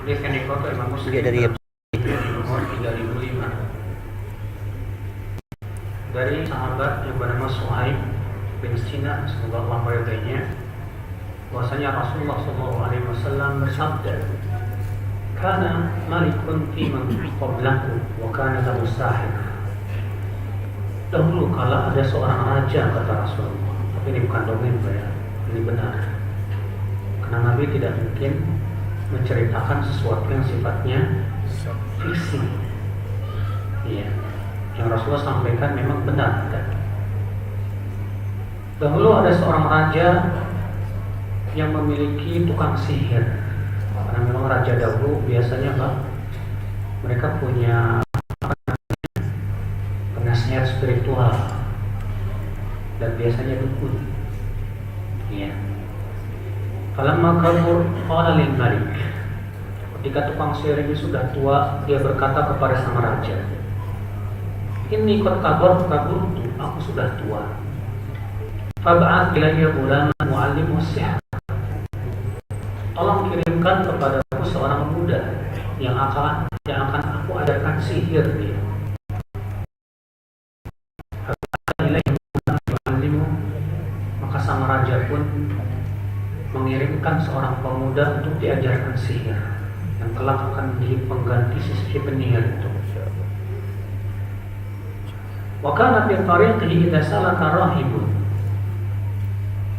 Hadis yang dikeluarkan Imam Muslim dari nomor 3005 dari sahabat yang bernama Suhaib bin Sinan, semoga Allah meridainya, bahwasanya Rasulullah SAW bersabda, "Kana malikun fi man qablaku wa kana lahu sahir." Dahulu kala ada seorang raja, kata Rasulullah. Tapi ini bukan dongeng, ya. Ini benar. Karena Nabi tidak mungkin menceritakan sesuatu yang sifatnya fiksi. Iya. Yang Rasulullah sampaikan memang benar. Dahulu ada seorang raja yang memiliki tukang sihir. Karena memang raja dahulu biasanya mereka punya penasihat spiritual dan biasanya dukun. Iya. Falamma kabur qala lil malik. Ketika tukang sihir ini sudah tua, dia berkata kepada sang raja, "Inni qad kaburtu, aku sudah tua. Fab'ath ilayya ghulaman mu'allimu sihr." Tolong kirimkan kepadaku seorang muda yang akan aku ajarkan sihir dia. Maka sang raja pun mengirimkan seorang pemuda untuk diajarkan sihir yang kelak akan menjadi pengganti si penyihir itu. Wa kana fi tariqihi idza salaka rahibun.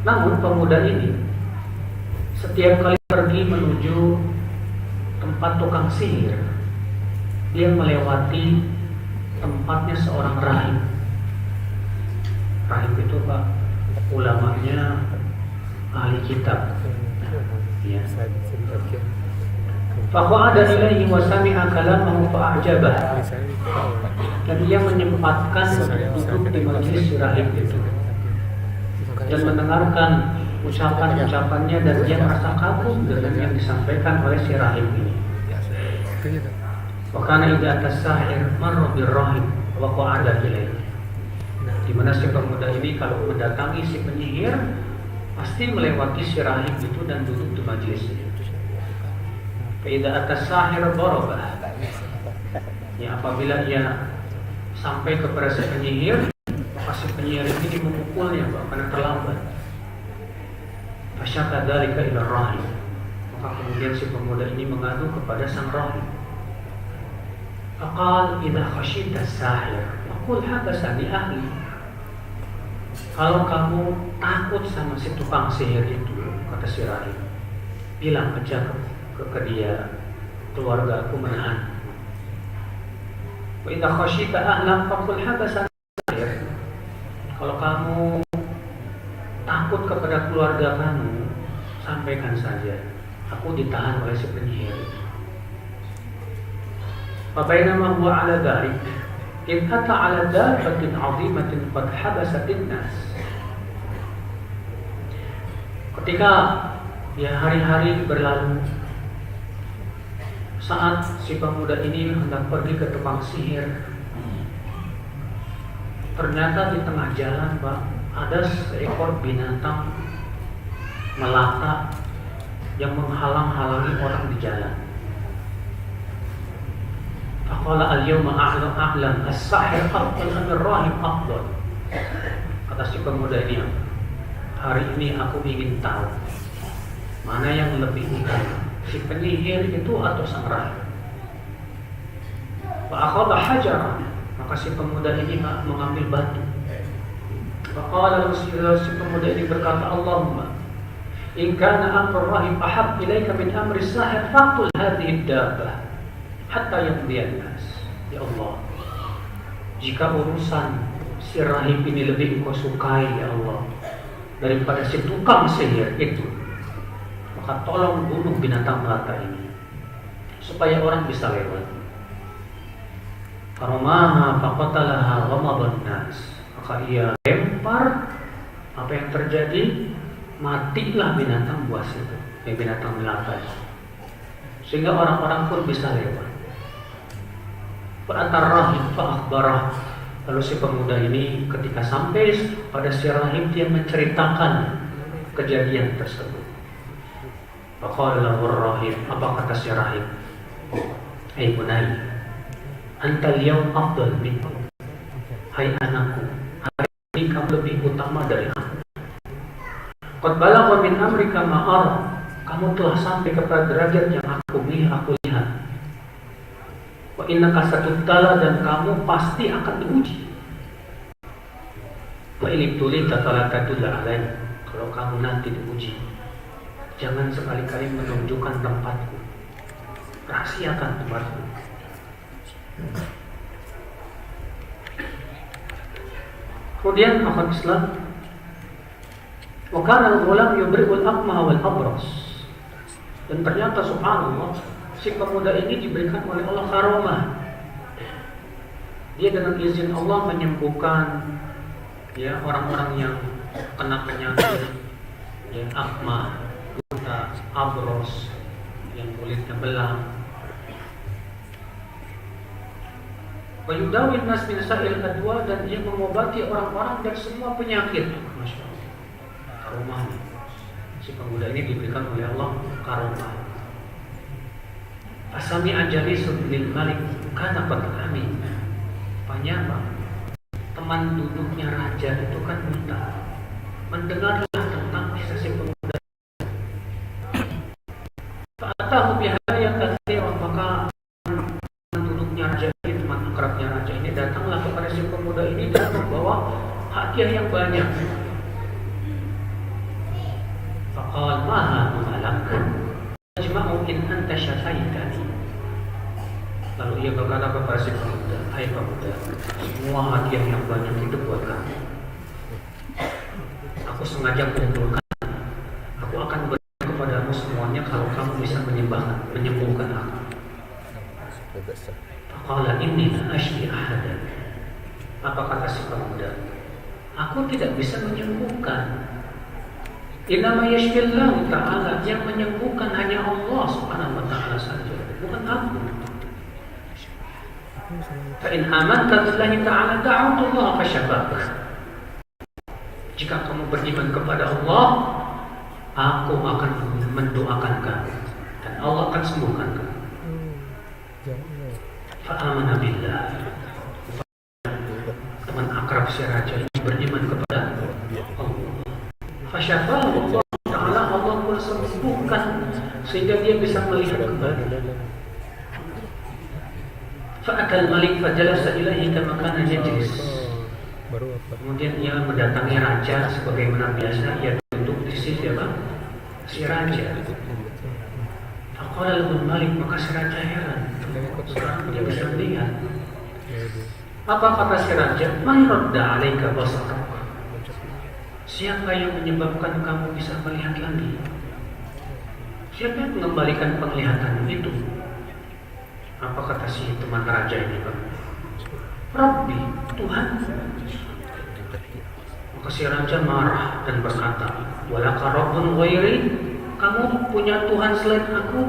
Namun pemuda ini setiap kali pergi menuju tempat tukang sihir, dia melewati tempatnya seorang rahib. Rahib itu ulamanya ahli kitab. Ya. Faqa'ada ilaihi wa sami'a kalamahu fa'ajabah. Dan dia menyempatkan duduk di majelis rahib itu dan mendengarkan ucapan-ucapannya, dan dia merasa kagum dengan yang disampaikan oleh si rahib ini. Wa kana idza tasahir marra birrahib wa qa'ada ilaihi. Di mana si pemuda ini kalau mendatangi si penyihir pasti melewati si rahib itu dan duduk di majelisnya. Idza atas-sahir darabah. Ya, apabila ia sampai kepada si penyihir, maka si penyihir ini memukulnya karena terlambat. Fasyaka dzalika ila rahib. Maka kemudian si pemuda ini mengadu kepada sang rahib. Faqal idza khashita as-sahir faqul habasani ahli. Kalau kamu takut sama si tukang sihir itu, kata si rahib, bilang aja ke dia, keluarga aku menahan. Wa idza khashita ahlan faqul habasani sahir. Kalau kamu takut kepada keluarga kamu, sampaikan saja, aku ditahan oleh si penyihir. Fa bainama huwa 'ala dhalik إذ أتى على دابة عظيمة قد حبست الناس. Ketika hari-hari berlalu, saat si pemuda ini hendak pergi ke tukang sihir, ternyata di tengah jalan ada seekor binatang melata yang menghalang-halangi orang di jalan. Faqala al-yawma a'lam as-sahir afdal am ar-rahib afdal. Kata si pemuda ini, hari ini aku ingin tahu mana yang lebih utama, si penyihir itu atau sang rahib. Fa akhadha hajaran, maka si pemuda ini mengambil batu. Faqala si pemuda ini berkata, Allahumma in kana amru rahib ahab ilaika min amri as-sahir faqtul hadhihi ad-dabbah hatta yaqdiyan nas. Ya Allah, jika urusan si rahib ini lebih engkau sukai, ya Allah, daripada si tukang sihir itu, maka tolong bunuh binatang melata ini supaya orang bisa lewat. Faramaha faqatalaha ramadan nas. Maka ia lempar, apa yang terjadi? Matilah binatang buas itu, binatang melata, sehingga orang-orang pun bisa lewat. Fa'atar rahib fa'akhbarah. Lalu si pemuda ini ketika sampai pada si rahib, dia menceritakan kejadian tersebut. Faqala lahu ar-rahib, apa kata si rahib? Hai bunai, antal yaum afdal minni. Hai anakku, hari ini kamu lebih utama dari aku. Qad balagha min amrika ma ara. Kamu telah sampai kepada derajat yang aku lihat. Wa innaka satubtala, dan kamu pasti akan diuji. Wa in ibtulita fala tadull alai. Kalau kamu nanti diuji, jangan sekali-kali menunjukkan tempatku. Rahasiakan tempatku. Kemudian akhwat Islam, wa kana al-ghulam yubri'ul aqma wal abras. Dan ternyata subhanallah, si pemuda ini diberikan oleh Allah karomah. Dia dengan izin Allah menyembuhkan ya orang-orang yang kena penyakit ya akma, buta, abros, yang kulitnya belang. Wa yudawin nas min sa'il adwa, dan dia mengobati orang-orang dari semua penyakit. Masya Allah, karomahnya. Si pemuda ini diberikan oleh Allah karomah. Asami ajalisun lil malik kana qad amin. Apanya, teman duduknya raja itu kan buta. Mendengarlah tentang kisah si pemuda. Fa'atahu bihadaya katsiran, maka teman duduknya raja ini, teman akrabnya raja ini datanglah kepada si pemuda ini dan membawa hadiah yang banyak. Faqal maha malak ajma'u in anta syafaitani. Lalu ia berkata kepada si pemuda, hai pemuda, semua hadiah yang banyak itu buat kamu. Aku sengaja kumpulkan. Aku akan berikan kepadamu semuanya kalau kamu bisa menyembuhkan aku. Faqala inni la ashfi ahadan. Apa kata si pemuda? Aku tidak bisa menyembuhkan. Innama yashfillahu ta'ala, yang menyembuhkan hanya Allah subhanahu wa ta'ala saja, bukan aku. Fa in amanta billahi ta'ala da'awtu Allah fasyafak. Jika kamu beriman kepada Allah, aku akan mendoakan kamu dan Allah akan sembuhkan kamu. Fa amana billah. Teman akrab si raja ini beriman kepada Allah. Fasyafahu Allah Ta'ala, Allah pun sembuhkan sehingga dia bisa melihat kembali. Fa'atal malik fajalasa ilaihi kama kana yajlis. Kemudian ia mendatangi raja sebagaimana biasa ia duduk di sisi si raja. Faqala lahu malik, maka si raja heran. Sekarang dia bisa melihat. Apa kata si raja? Man radda 'alaika basarak. Siapa yang menyebabkan kamu bisa melihat lagi? Siapa yang mengembalikan penglihatan itu? Apa kata si teman raja ini, Pak? Rabbi, Tuhan. Maka si raja marah dan berkata, walaka rabbun ghairi, kamu punya Tuhan selain aku?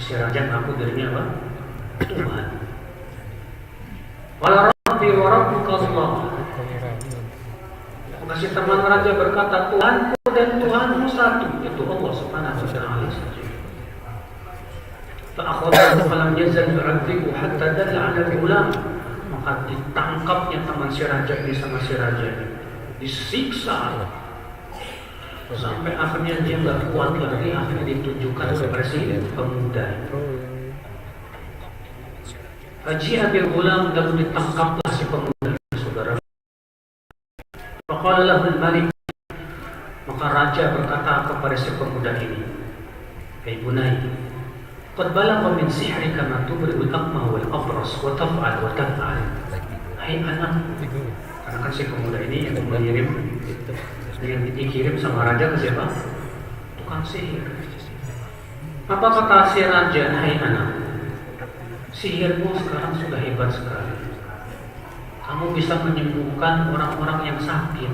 Si raja ngaku dirinya apa? Tuhan. Wala rabbi wa rabbuka Allah. Maka si teman raja berkata, Tuhanku dan Tuhanmu satu, yaitu Allah subhanahu wa ta'ala saja. Fa'akhadahu falam yazal yu'adzibu hatta dalla 'ala al-ghulam. Maka ditangkapnya teman si raja ini sama si raja ini, disiksa sampai akhirnya dia nggak kuat lagi, akhirnya ditunjukkan kepada si pemuda. Haji Abil Ghulam, lalu ditangkaplah si pemuda, saudara. Faqala lahu al-malik, maka raja berkata kepada si pemuda ini, hai bunai, qad balagha min sihrika ma tubri'ul aqma wal abras wa taf'al wa taf'al. Hai anak, karena kan si pemuda ini yang dikirim sama raja ke siapa? Tukang sihir. Apa kata si raja? Hai anak, sihirmu sekarang sudah hebat sekali. Kamu bisa menyembuhkan orang-orang yang sakit.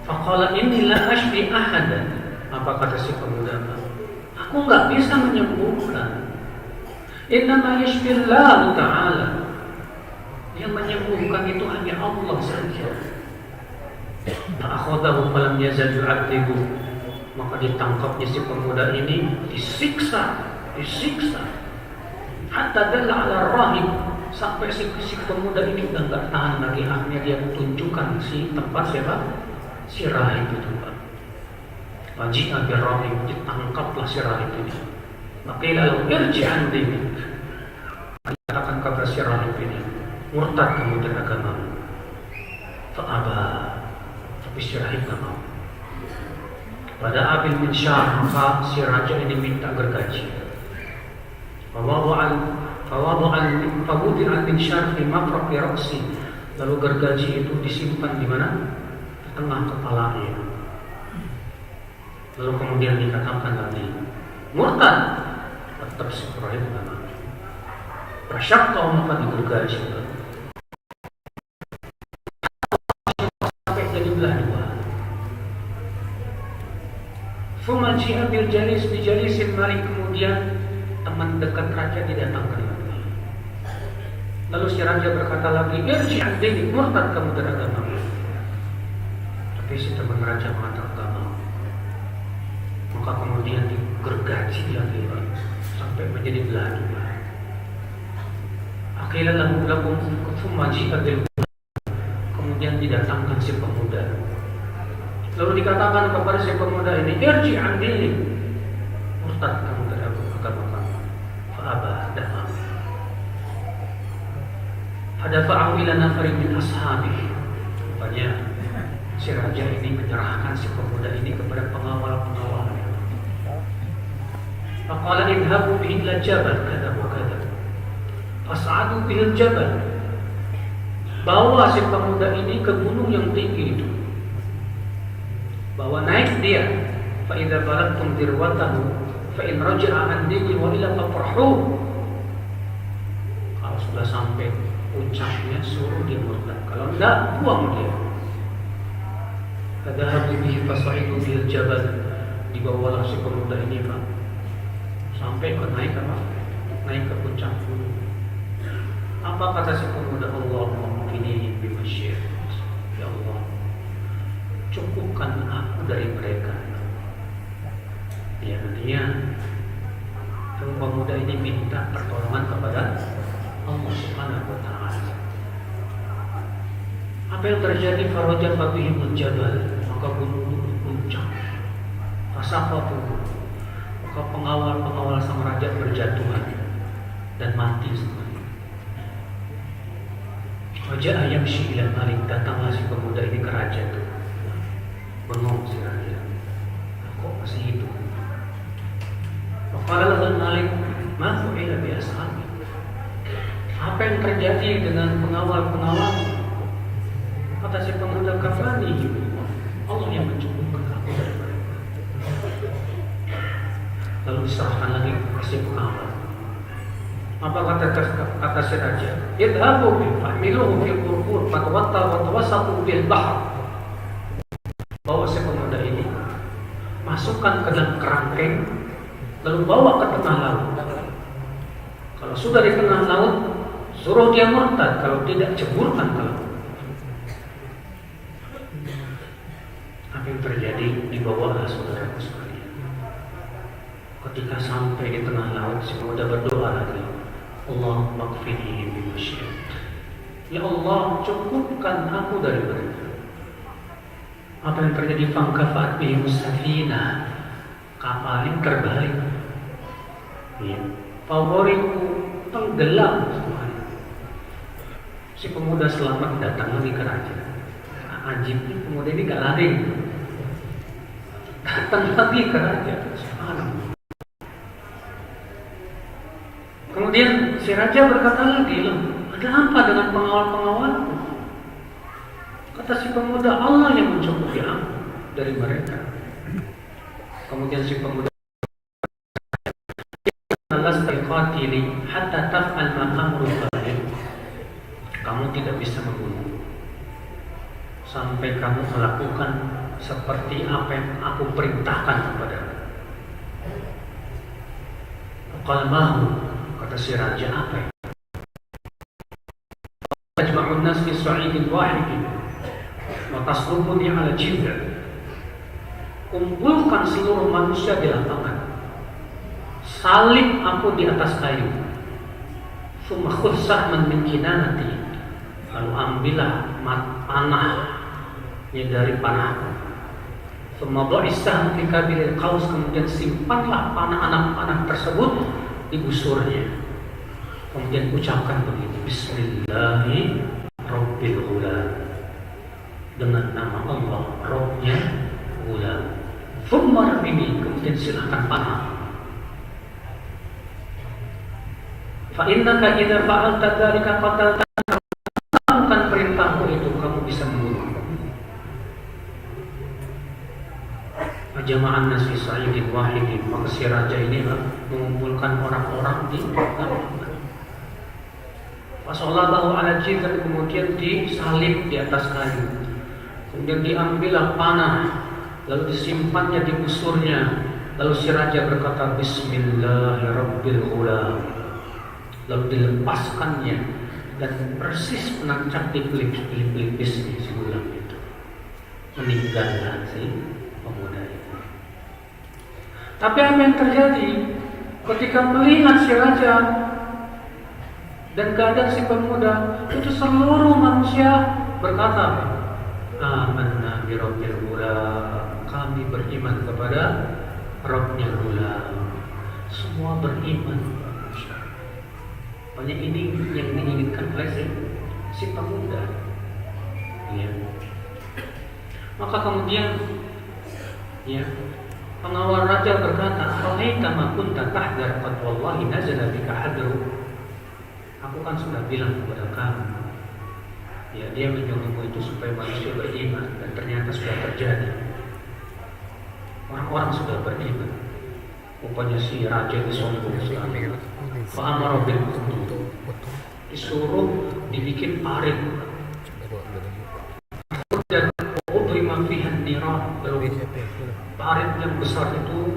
Faqala inni la ashfi ahadan. Apa kata si pemuda? Aku nggak bisa menyembuhkan. Innama yashfillahu ta'ala. Yang menyembuhkan itu hanya Allah saja. Fa'akhadahu falam yazal yu'adzibu. Maka ditangkapnya si pemuda ini, disiksa. Hatta dalla ala rahib, sampai si pemuda ini udah nggak tahan lagi, akhirnya dia tunjukkan si tempat siapa? Si rahib itu, Pak. Waji'a bir rahib, ditangkaplah si rahib ini. Maka lalu irji'an dinik. Katakan kepada si rahib ini, murtad kamu dari agama. Fa'aba, tapi si rahib nggak mau. Pada abil minsyar, maka si raja ini minta gergaji. Fawadu'al minsyar fi mafraqi ra'si. Lalu gergaji itu disimpan di mana? Di tengah kepalanya. Lalu kemudian dikatakan lagi, murtad. Tetap si rahib nggak mau. Prasyakta, maka digergaji sampai jadi belah dua. Fumaji'a bil jalis bijalisin malik, kemudian teman dekat raja didatangkan lagi. Lalu si raja berkata lagi, irji'an dinik, murtad kamu dari agama. Tapi si teman raja mengatakan tak mau. Maka kemudian digergaji lagi sampai menjadi belah dua. Akhirnya lakum fumaji'a bil, kemudian didatangkan si pemuda. Lalu dikatakan kepada si pemuda ini, irji'an dinik, murtad kamu dari agama kamu. Fa'aba, da'am. Fadafa'ahu ila nafarin min ashabihi. Rupanya si raja ini menyerahkan si pemuda ini kepada pengawal-pengawalnya. Faqala idhabu bihi ila jabal kadza wa kadza. Fas'adu bihi jabal. Bawa si pemuda ini ke gunung yang tinggi itu. Bawa naik dia. Fa idza balagtum dirwatahu fa in raja'a an dini wa ila fafrahu. Kalau sudah sampai puncaknya suruh dia murtad. Kalau enggak, buang dia. Fadhahabu bihi fasaidu bil jabal. Dibawalah si pemuda ini, Pak, sampai ke naik ke puncak gunung. Apa kata si pemuda? Allahumma qini bi masyiatik. Ya Allah, cukupkan aku dari mereka. Ya, artinya pemuda ini minta pertolongan kepada Allah Subhanahu wa ta'ala. Apa yang terjadi? Faraja fabihimul jabal, maka gunung itu berpuncak. Fasaqatu, maka pengawal-pengawal sang raja berjatuhan dan mati semuanya. Wajah yamshi ila malik, datanglah si pemuda ini ke raja itu. Bengong si raja, kok masih hidup? Faqala lahu malik, ma fu'ila bi ashabi. Apa yang terjadi dengan pengawal-pengawal? Kata si pemuda, kafani, Allah yang mencukupkan aku dari mereka. Lalu diserahkan lagi ke si pengawal. Apa kata si raja? Idhabu bi fahmiluhu fil qurqur fatawassalu bil bahr. Bawa si pemuda ini, masukkan ke dalam kerangkeng, lalu bawa ke tengah laut. Kalau sudah di tengah laut, suruh dia murtad. Kalau tidak, ceburkan ke laut. Apa yang terjadi? Dibawalah saudaraku sekalian. Ketika sampai di tengah laut, si pemuda berdoa lagi, Allahumma qfini bi masyiatik. Ya Allah, cukupkan aku dari mereka. Apa yang terjadi? Fangkafat bihi musafina, kapal yang terbalik. Ya. Favoriku tenggelam semuanya. Si pemuda selamat datang lagi ke raja. Ajibnya pemuda ini gak lari, datang lagi ke raja. Kemudian si raja berkata lagi, loh, ada apa dengan pengawal-pengawalku? Kata si pemuda, Allah yang mencukupi aku dari mereka. Kemudian si pemuda, hatta taf'al ma amruka. Kamu tidak bisa membunuh sampai kamu melakukan seperti apa yang aku perintahkan kepadamu. Qala mahu, kata si raja, apa ya? Ajma'un nas fi sa'idin wahid. Fatasrubuni ala jidr. Kumpulkan seluruh manusia di lapangan. Salib aku di atas kayu. Summa khudh sahman min kinanati. Lalu ambillah panah dari panahku. Summa dha'isahu fi kabilil qaus. Kemudian simpanlah anak panah tersebut di busurnya. Kemudian ucapkan begini, Bismillahi Rabbil Ghulam. Dengan nama Allah, Rabbnya Ghulam. Thumma rmini. Kemudian silakan panah. Fa innaka idza fa'alta dzalika qatalta. Lakukan perintahku itu, kamu bisa membunuh. Jama'an nasi sa'idin wahidin. Maka si raja ini mengumpulkan orang-orang di lapangan. Fasallallahu ala jidr. Kemudian disalib di atas kayu. Kemudian diambillah panah, lalu disimpannya di busurnya. Lalu si raja berkata, Bismillahirrahmanirrahim. Lalu dilepaskannya dan persis menancap di pelipis-pelipisnya si Ghulam itu. Meninggallah si pemuda itu. Tapi apa yang terjadi ketika melihat si raja dan keadaan si pemuda itu, seluruh manusia berkata, Amanna bi Rabbil Ghulam. Kami beriman kepada Rabbnya Ghulam. Semua beriman. Banyak ini yang diinginkan oleh si pemuda. Ya. Maka kemudian pengawal raja berkata, "Ra'aita ma kunta tahdhar qad wallahi nazala bika hadru." Aku kan sudah bilang kepada kamu. Ya, dia menyuruhmu itu supaya manusia beriman, dan ternyata sudah terjadi. Orang-orang sudah beriman. Rupanya si raja itu sombong sekali. Fa'amara bil qutl. Disuruh dibikin parit. Dan udrima fiha an-niran. Parit yang besar itu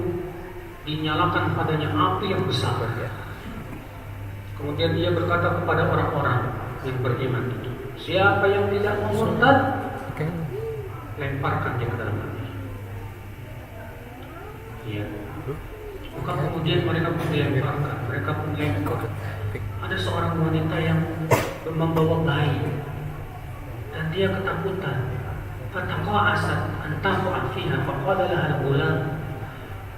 dinyalakan padanya api yang besar. Kemudian dia berkata kepada orang-orang yang beriman itu, siapa yang tidak mau murtad, lemparkan dia ke dalam api. Ya. Maka kemudian mereka pun dilemparkan, mereka pun lempar. Ada seorang wanita yang membawa bayi dan dia ketakutan. Fataqa'asat an taqa'a fiha faqala laha al-ghulam.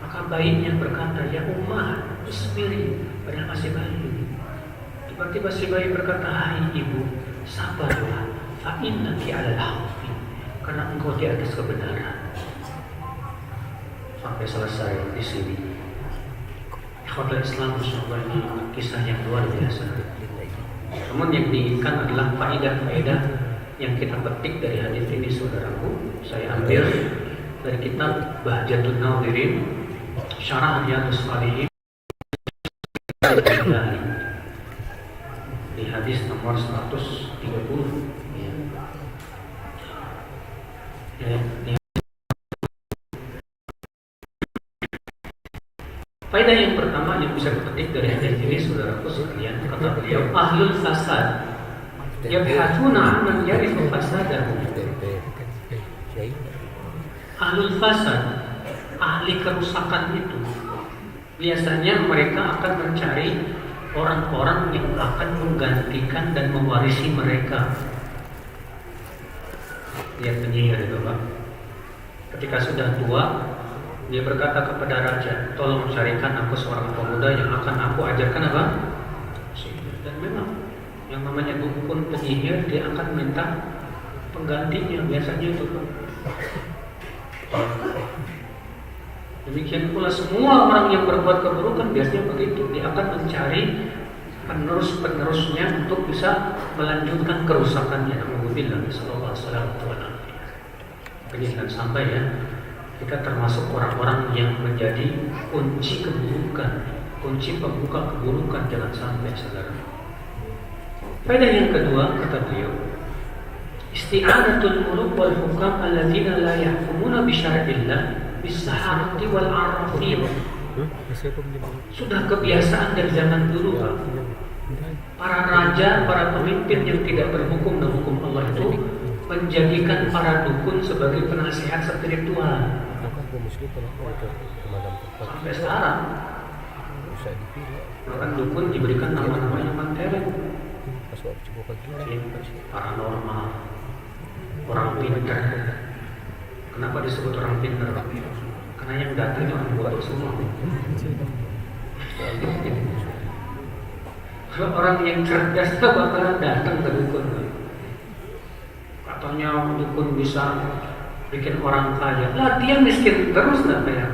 Maka bayinya berkata, ya ummah, isbiri, padahal masih bayi. Tiba-tiba si bayi berkata, hai ibu, sabarlah, fa innaki 'alal haqqi, karena engkau di atas kebenaran. Sampai selesai di sini. Ikhwatul Islam, insyaallah ini kisah yang luar biasa. Namun yang diinginkan adalah faedah-faedah yang kita petik dari hadis ini, saudaraku. Saya ambil dari kitab Bahjatun Nadhirin, Syarah Riyadhus Shalihin, di hadis nomor 130. Faedah yang pertama yang bisa dipetik dari hadis ini, saudaraku sekalian, kata beliau, ahlul fasad yabhathuna 'amman yarithu fasadahu. Ahlul fasad, ahli kerusakan itu biasanya mereka akan mencari orang-orang yang akan menggantikan dan mewarisi mereka. Lihat penyihir itu, Pak. Ketika sudah tua, dia berkata kepada raja, tolong carikan aku seorang pemuda yang akan aku ajarkan apa? Dan memang yang namanya dukun penyihir, dia akan minta penggantinya, biasanya itu, Pak. Demikian pula semua orang yang berbuat keburukan biasanya begitu. Dia akan mencari penerus-penerusnya untuk bisa melanjutkan kerusakannya. Alhamdulillah, sallallahu alaihi wasallam. Ini jangan sampai ya kita termasuk orang-orang yang menjadi kunci keburukan, kunci pembuka keburukan, jangan sampai, saudara. Faedah yang kedua, kata beliau, isti'adatul muluk wal hukam alladzina la yahkumuna bi syar'illah bis-saharati wal arrafin. Sudah kebiasaan dari zaman dulu, Pak. Para raja, para pemimpin yang tidak berhukum dengan hukum Allah itu, menjadikan para dukun sebagai penasihat spiritual. Sampai sekarang bahkan dukun diberikan nama-nama yang materi, paranormal, orang pintar. Kenapa disebut orang pintar? Karena yang datang itu orang bodoh semua. Kalau orang yang cerdas itu bakalan datang ke dukun. Katanya dukun bisa bikin orang kaya. Lah dia miskin terus nggak kaya.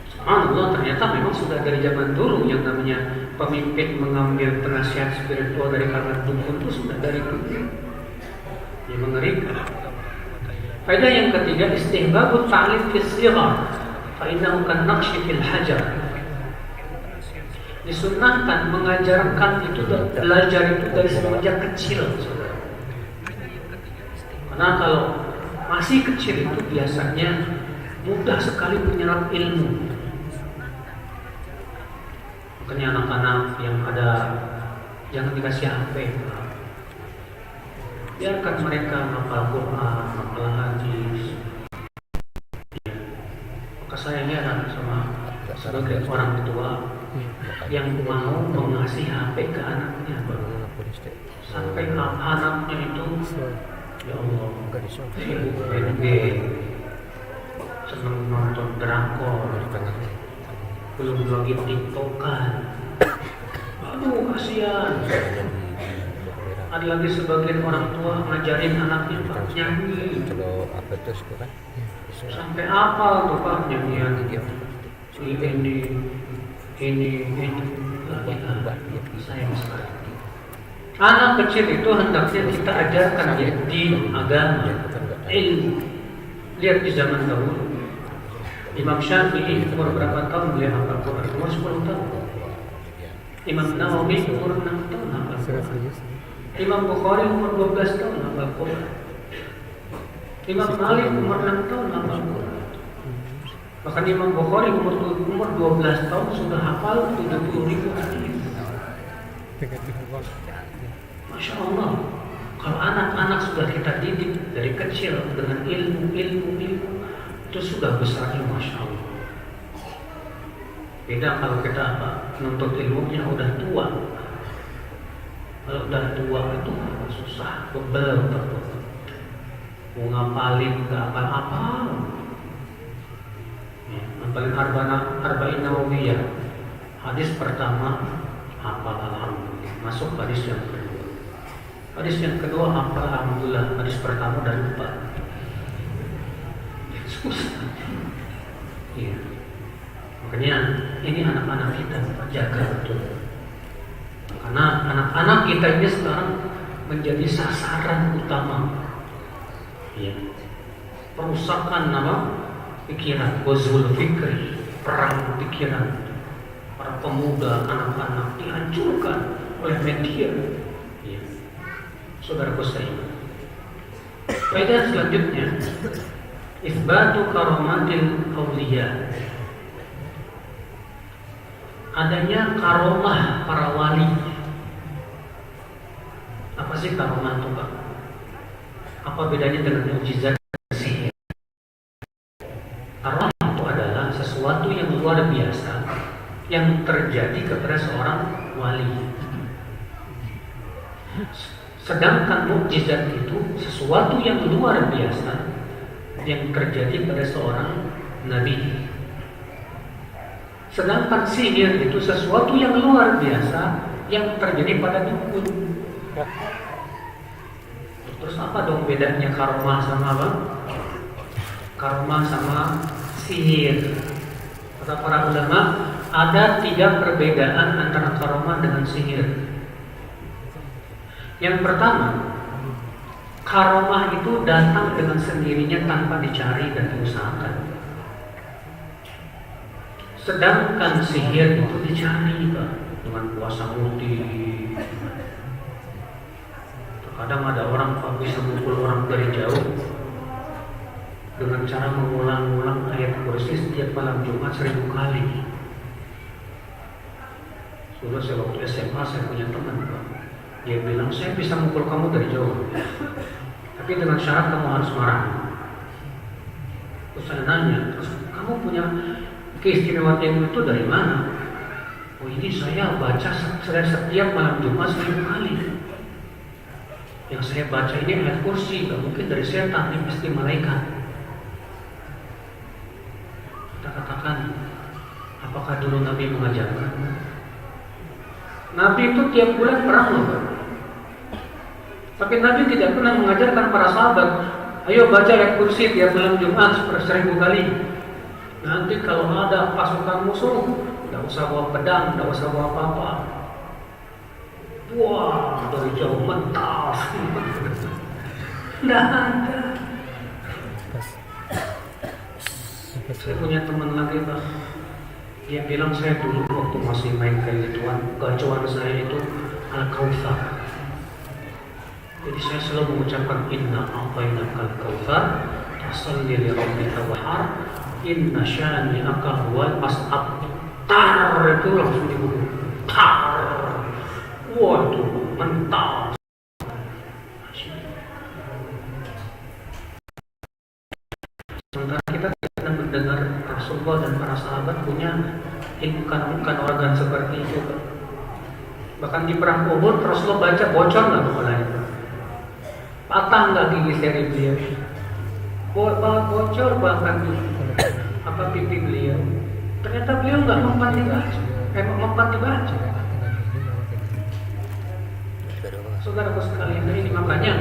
Subhanallah, ternyata memang sudah dari zaman dulu yang namanya pemimpin mengambil penasihat spiritual dari kalangan dukun itu sudah dari dulu. Yang mengerikan. Faedah yang ketiga, istihbabut ta'lim fi shighar fa innahu kan naqshi fil hajar. Disunnahkan mengajarkan itu dan belajar itu dari semenjak kecil, saudara. Karena kalau masih kecil itu biasanya mudah sekali menyerap ilmu. Makanya anak-anak yang ada jangan dikasih HP. Biarkan mereka hafal Quran, hafal hadis. Maka saya heran sama sebagai orang tua yang mau mengasih HP ke anaknya, sampai anaknya itu ya Allah sibuk main game, senang nonton drakor, belum lagi tiktokan. Aduh kasihan. Ada lagi sebagian orang tua ngajarin anaknya Pak nyanyi. Sampai hafal tuh Pak nyanyian. Ini sayang sekali. Anak kecil itu hendaknya kita ajarkan ya di agama, ilmu. Lihat di zaman dahulu, Imam Syafi'i umur berapa tahun beliau hafal Quran? Umur 10 tahun. Imam Nawawi umur 6 tahun hafal Quran. Imam Bukhari umur 12 tahun hafal Quran. Imam Malik umur 6 tahun hafal Quran. Bahkan Imam Bukhari umur 12 tahun sudah hafal 70.000 hadis. Masya Allah. Kalau anak-anak sudah kita didik dari kecil dengan ilmu itu sudah besarnya, Masya Allah. Beda kalau kita menuntut ilmunya udah tua. Kalau udah tua itu susah, bebel terus. Mau ngapalin gak apa-apa. Ngapalin Arba'in Nawawiyah. Hadis pertama hafal alhamdulillah, masuk hadis yang kedua. Hadis yang kedua hafal alhamdulillah, hadis pertama udah lupa. Susah. Iya. Makanya ini anak-anak kita jaga betul. Karena anak-anak kita ini sekarang menjadi sasaran utama. Ya. Perusakan pikiran, ghazwul fikri, perang pikiran. Para pemuda, anak-anak dihancurkan oleh media. Ya. Saudaraku saya. Faedah selanjutnya, isbatu karamatil awliya. Adanya karomah para wali. Apa sih karomah itu Pak? Apa bedanya dengan mukjizat sihir? Karomah itu adalah sesuatu yang luar biasa yang terjadi kepada seorang wali. Sedangkan mukjizat itu sesuatu yang luar biasa yang terjadi pada seorang nabi. Sedangkan sihir itu sesuatu yang luar biasa yang terjadi pada dukun. Terus apa dong bedanya karomah sama apa? Karomah sama sihir. Kata para ulama, ada 3 perbedaan antara karomah dengan sihir. Yang pertama, karomah itu datang dengan sendirinya tanpa dicari dan diusahakan. Sedangkan sihir itu dicari Pak, dengan kuasa multi. Terkadang ada orang Pak bisa mukul orang dari jauh dengan cara mengulang-ulang ayat kursi setiap malam Jumat 1000 kali. Dulu saya waktu SMA saya punya teman, Pak. Dia bilang saya bisa mukul kamu dari jauh, tapi dengan syarat kamu harus marah. Terus saya nanya, terus kamu punya keistimewaan ilmu itu dari mana? Oh ini saya baca setiap malam Jumat 1000 kali. Yang saya baca ini ayat kursi, gak mungkin dari setan, ini pasti malaikat. Kita katakan, apakah dulu Nabi mengajarkan? Nabi itu tiap bulan perang loh. Tapi Nabi tidak pernah mengajarkan para sahabat, ayo baca ayat kursi tiap malam Jumat 1000 kali. Nanti kalau ada pasukan musuh, tidak usah bawa pedang, tidak usah bawa apa-apa. Wah, dari jauh mentas. Tidak ada. Saya punya teman lagi, Pak. Dia bilang saya dulu waktu masih main kayak gituan, gacuan saya itu Al-Kautsar. Jadi saya selalu mengucapkan inna a'tainakal kautsar, fasalli li rabbika wanhar, inna syani'aka huwal abtar. Tar itu langsung dibunuh. Tar. Waduh, mental. Sementara kita tidak mendengar Rasulullah dan para sahabat punya bukan organ seperti itu. Bahkan di perang Uhud Rasulullah baca bocor nggak kepalanya, patah nggak gigi seri beliau, bocor bahkan pipi beliau. Ternyata beliau nggak mempan dibaca. Saudaraku sekalian, ini makanya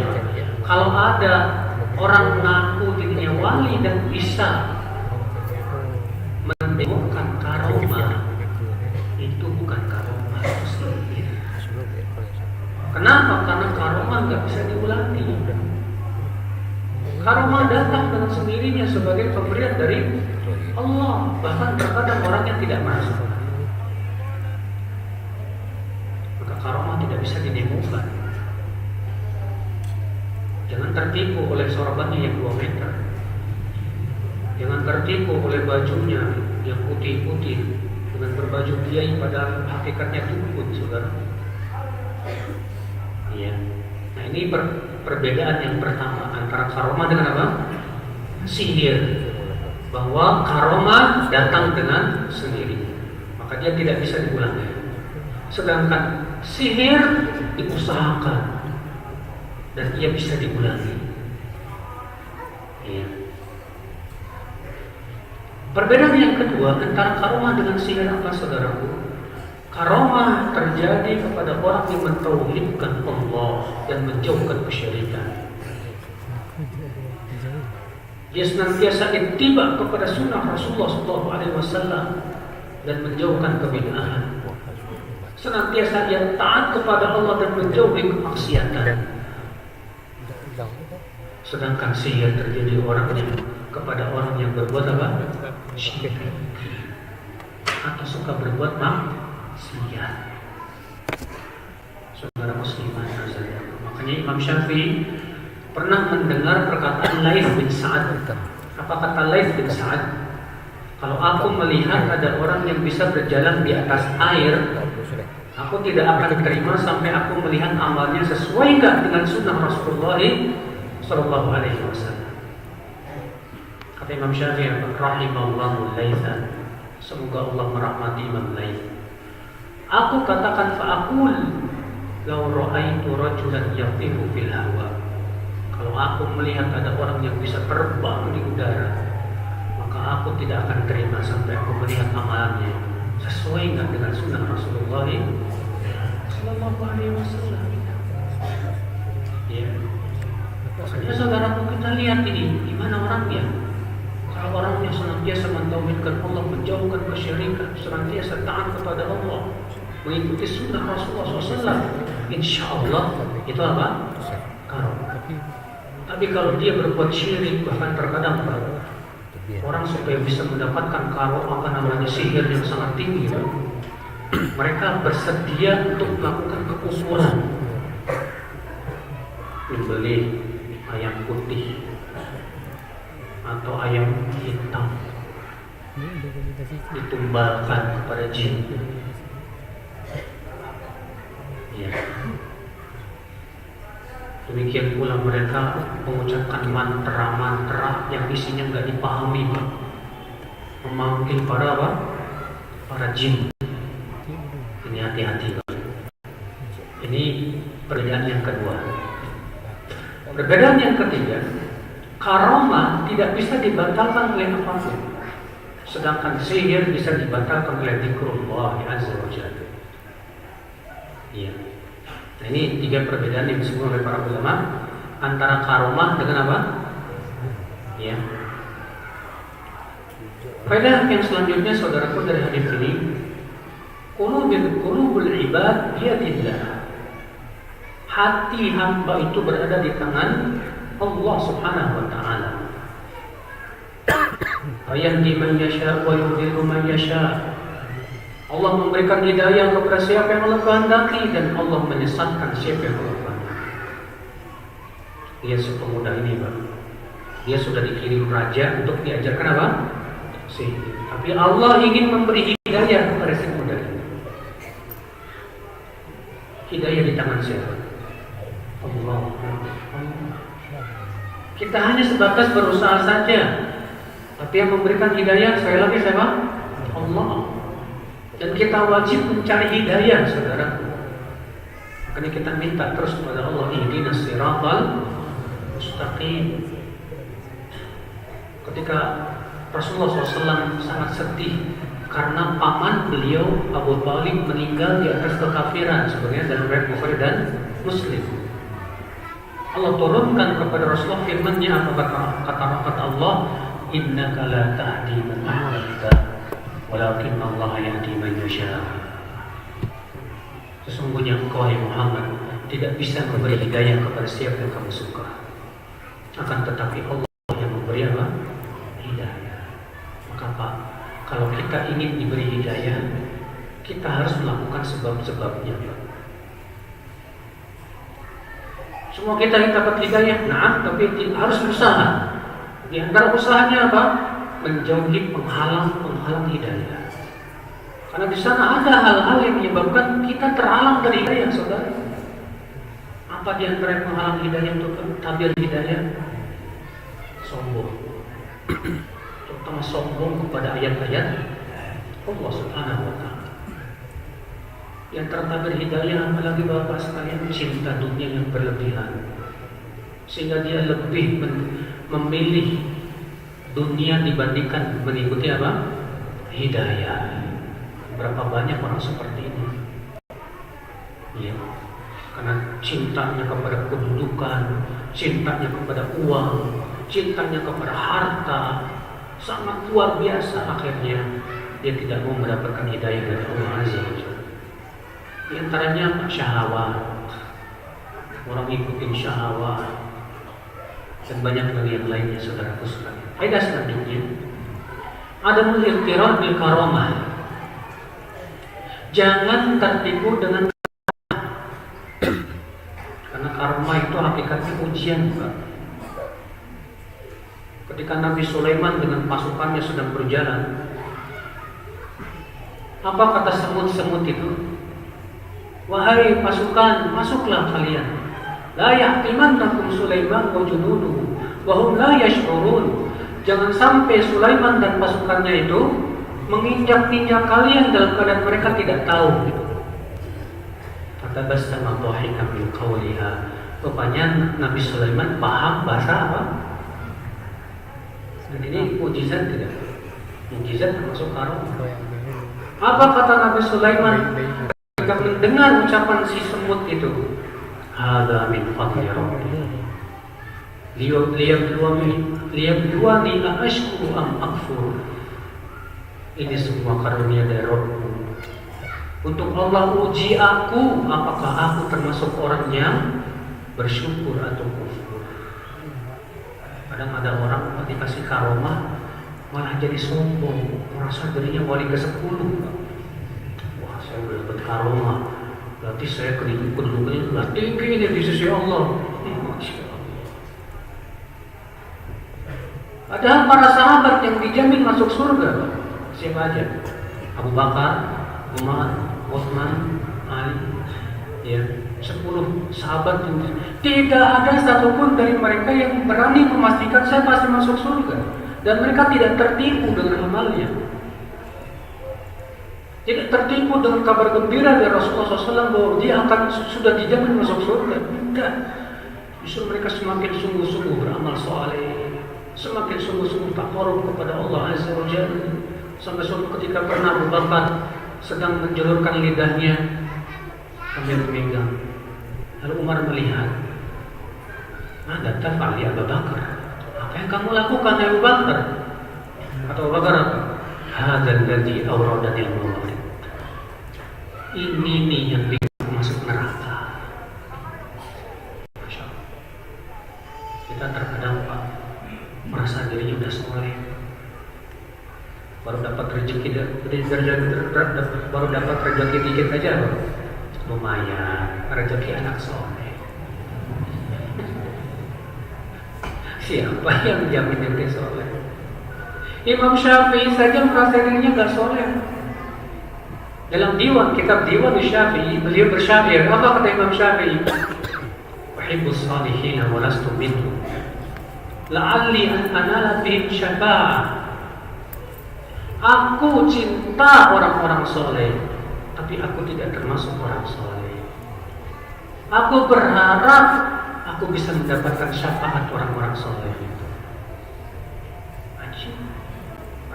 kalau ada orang mengaku dirinya wali dan bisa mendemokan karomah, itu bukan karomah, itu sihir. Kenapa? Karena karomah nggak bisa diulangi. Karomah datang dengan sendirinya sebagai pemberian dari Allah. Bahkan terkadang orangnya tidak merasa. Maka karomah tidak bisa didemokan. Jangan tertipu oleh sorbannya yang 2 meter. Jangan tertipu oleh bajunya yang putih-putih dengan berbaju kiai pada hakikatnya dukun, saudara. Iya. Nah ini perbedaan yang pertama antara karomah dengan apa? Sihir. Bahwa karomah datang dengan sendiri, maka dia tidak bisa diulangi. Sedangkan sihir diusahakan dan ia bisa diulangi. Ya. Perbedaan yang kedua antara karomah dengan sihir apa, saudaraku? Karomah terjadi kepada orang yang mentauhidkan Allah dan menjauhkan kesyirikan. Dia senantiasa ittiba kepada sunnah Rasulullah SAW dan menjauhkan kebid'ahan. Senantiasa dia taat kepada Allah dan menjauhi kemaksiatan. Sedangkan sihir terjadi kepada orang yang berbuat apa? Syirik atau suka berbuat maksiat. Saudara muslimah nazariyah. Makanya Imam Syafi'i pernah mendengar perkataan Laits bin Sa'ad. Apa kata Laits bin Sa'ad? Kalau aku melihat ada orang yang bisa berjalan di atas air, aku tidak akan terima sampai aku melihat amalnya sesuai enggak dengan sunnah Rasulullah Sallallahu Alaihi Wasallam. Kata Imam Syafi'i, rahimallahu Laitsan, semoga Allah merahmati Imam Laits. Aku katakan fa'akul law ra'aitu rajulan yatifu fil hawa. Kalau aku melihat ada orang yang bisa terbang di udara, maka aku tidak akan terima sampai aku melihat amalannya sesuai nggak dengan sunnah Rasulullah Sallallahu Alaihi Wasallam. Ya, makanya saudaraku kita lihat ini gimana orangnya. Kalau orangnya senantiasa mentauhidkan Allah, menjauhkan kesyirikan, senantiasa taat kepada Allah, mengikuti sunnah Rasulullah SAW, insya Allah itu apa? Karomah. Tapi kalau dia berbuat syirik, bahkan terkadang orang supaya bisa mendapatkan sihir yang sangat tinggi, mereka bersedia untuk melakukan kekufuran, membeli ayam putih atau ayam hitam, ditumbalkan kepada jin. Ya. Demikian pula mereka mengucapkan mantra-mantra yang isinya nggak dipahami, Pak. Memanggil para apa? Para jin. Ini hati-hati, Pak. Ini perbedaan yang kedua. Perbedaan yang ketiga, karamah tidak bisa dibatalkan oleh apapun. Sedangkan sihir bisa dibatalkan oleh zikrullah azza wa jalla. Iya. Nah, ini tiga perbedaan yang disebut oleh para ulama antara karamah dengan apa? Ya. Faedah yang selanjutnya saudaraku dari hadis ini, qulubul ibad biyadillah. Hati hamba itu berada di tangan Allah Subhanahu wa taala. Yahdi man yasha wa yudhillu man yasha. Allah memberikan hidayah kepada siapa yang Allah kehendaki dan Allah menyesatkan siapa yang Allah kehendaki. Dia sepemuda ini, Pak. Dia sudah dikirim raja untuk diajarkan apa? Sihir. Tapi Allah ingin memberi hidayah kepada si pemuda ini. Hidayah di tangan siapa? Allah. Kita hanya sebatas berusaha saja. Tapi yang memberikan hidayah sekali lagi siapa? Allah. Dan kita wajib mencari hidayah, saudara. Makanya kita minta terus kepada Allah, ihdinas siratal mustaqim. Ketika Rasulullah SAW sangat sedih karena paman beliau Abu Thalib meninggal di atas kekafiran, sebenarnya dalam riwayat Bukhari dan Muslim. Allah turunkan kepada Rasulullah firman-Nya, apa kata Allah, innaka la tahdi man ahbabta walakin Allah yahdi man yasha. Sesungguhnya engkau ya Muhammad tidak bisa memberi hidayah kepada siapa yang kamu suka, akan tetapi Allah yang memberi apa? Hidayah. Maka Pak, kalau kita ingin diberi hidayah, kita harus melakukan sebab-sebabnya, Pak. Semua kita dapat hidayah, nah, tapi harus usaha. Di antara usahanya apa? Menjauhi penghalang hidayah. Karena di sana ada hal-hal yang menyebabkan kita terhalang dari hidayah, saudara. Apa di antara penghalang hidayah itu? Tabir hidayah, sombong. Terutama sombong kepada ayat-ayat Allah Subhanahu wa taala. Yang tertabir hidayah, apalagi Bapak sekalian, cinta dunia yang berlebihan, sehingga dia lebih memilih dunia dibandingkan mengikuti apa? Hidayah. Berapa banyak orang seperti ini? Ya, karena cintanya kepada kedudukan, cintanya kepada uang, cintanya kepada harta sangat luar biasa, akhirnya dia tidak mau mendapatkan hidayah dari Allah Azza wa Jalla. Di antaranya syahwat, orang ikutin syahwat, dan banyak lagi yang lainnya, saudaraku sekalian. Faedah selanjutnya, ada al-iqtirar bil karamah. Jangan tertipu dengan karena karma itu hakikatnya ujian, bukan? Ketika Nabi Sulaiman dengan pasukannya sedang berjalan, apa kata semut-semut itu? Wahai pasukan, masuklah kalian. La yahtimannakum Sulaiman wa junuduhu wa hum la yash'urun. Jangan sampai Sulaiman dan pasukannya itu menginjak-injak kalian dalam keadaan mereka tidak tahu. Fatabassama dhahikan min qawliha. Rupanya Nabi Sulaiman paham bahasa apa? Dan ini mukjizat tidak? Mukjizat termasuk karamah. Apa kata Nabi Sulaiman ketika mendengar ucapan si semut itu? Hadza min fadli rabbi liyabluwani aashkuru am akfur. Ini semua karunia dari Rabbku untuk Allah uji aku, apakah aku termasuk orang yang bersyukur atau kufur. Kadang ada orang dikasih karomah malah jadi sombong, merasa dirinya wali ke-10. Wah, saya udah dapat karomah, berarti saya kedudukannya sudah tinggi ini di sisi Allah. Masya Allah. Padahal para sahabat yang dijamin masuk surga, siapa aja? Abu Bakar, Umar, Utsman, Ali. ya 10 sahabat itu tidak ada satupun dari mereka yang berani memastikan saya pasti masuk surga, dan mereka tidak tertipu dengan amalnya, tidak tertipu dengan kabar gembira dari Rasulullah SAW bahwa dia akan sudah dijamin masuk surga. Tidak, justru mereka semakin sungguh-sungguh beramal soleh, semakin sungguh-sungguh takarub kepada Allah Azza wa Jalla, sampai suatu ketika pernah Abu Bakar sedang menjulurkan lidahnya sambil memegang. Lalu Umar melihat, "Mada taf'al ya Abu Bakar?" Apa yang kamu lakukan ya Abu Bakar? Kata Abu Bakar apa? "Hadzal ladzi awradani al-mawarid." Ini nih yang bikin masuk neraka. Masya Allah. Kita terkadang Pak merasa dirinya udah soleh, baru dapat rezeki, baru dapat rezeki dikit aja Pak. Lumayan, rezeki anak soleh. Siapa yang jamin ente soleh? Imam Syafi'i saja merasa dirinya gak soleh. Dalam diwan, kitab Diwan Syafi'i, beliau bersyair. Apa kata Imam Syafi'i? Uhibbus salihina wa lastu minhum, la'alli an anala bihim syafa'ah. Aku cinta orang-orang soleh, tapi aku tidak termasuk orang soleh. Aku berharap aku bisa mendapatkan syafaat orang-orang soleh itu.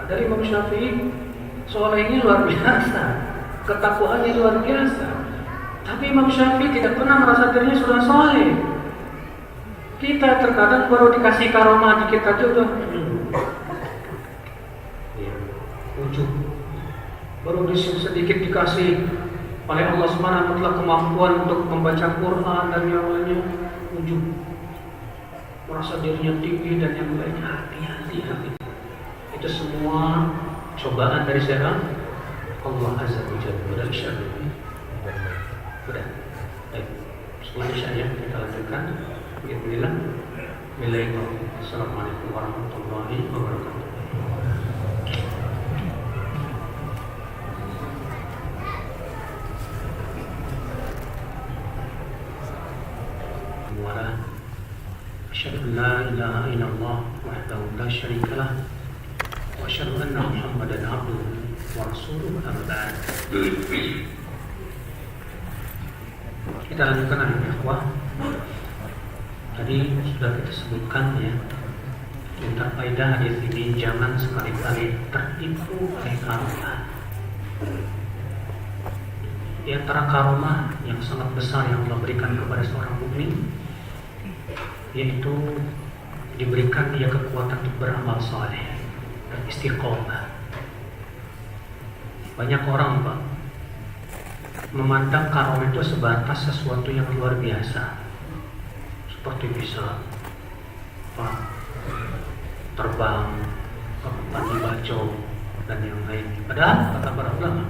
Ada Imam Syafi'i, solehnya luar biasa, ketakwaannya luar biasa, tapi Imam Syafi'i tidak pernah merasa dirinya sudah soleh. Kita terkadang baru dikasih karomah dikit aja udah ujub, baru sedikit dikasih oleh Allah Subhanahu wa taala kemampuan untuk membaca Quran dan yang lainnya, ujub, merasa dirinya tinggi dan yang lainnya. Hati-hati. Itu semua cobaan dari siapa? Allah Azza wa Jalla. Dan syarif. Sudah. Baik. Selanjutnya kita lanjutkan. Bismillah. Assalamualaikum warahmatullahi wabarakatuh. أشهد أن لا إله إلا الله وحده لا شريك له وأشهد أن محمدا عبده ورسوله أما بعد. Kita lanjutkan al-ikhwah. Tadi sudah kita sebutkan ya, tentang faedah hadis ini, jangan sekali-kali tertipu oleh karomah. Di antara karomah yang sangat besar yang Allah berikan kepada seorang mukmin, yaitu diberikan dia kekuatan untuk beramal saleh dan istiqomah. Banyak orang Pak memandang karomah itu sebatas sesuatu yang luar biasa, seperti bisa Pak terbang, mati bacok dan yang lain. Padahal kata para ulama,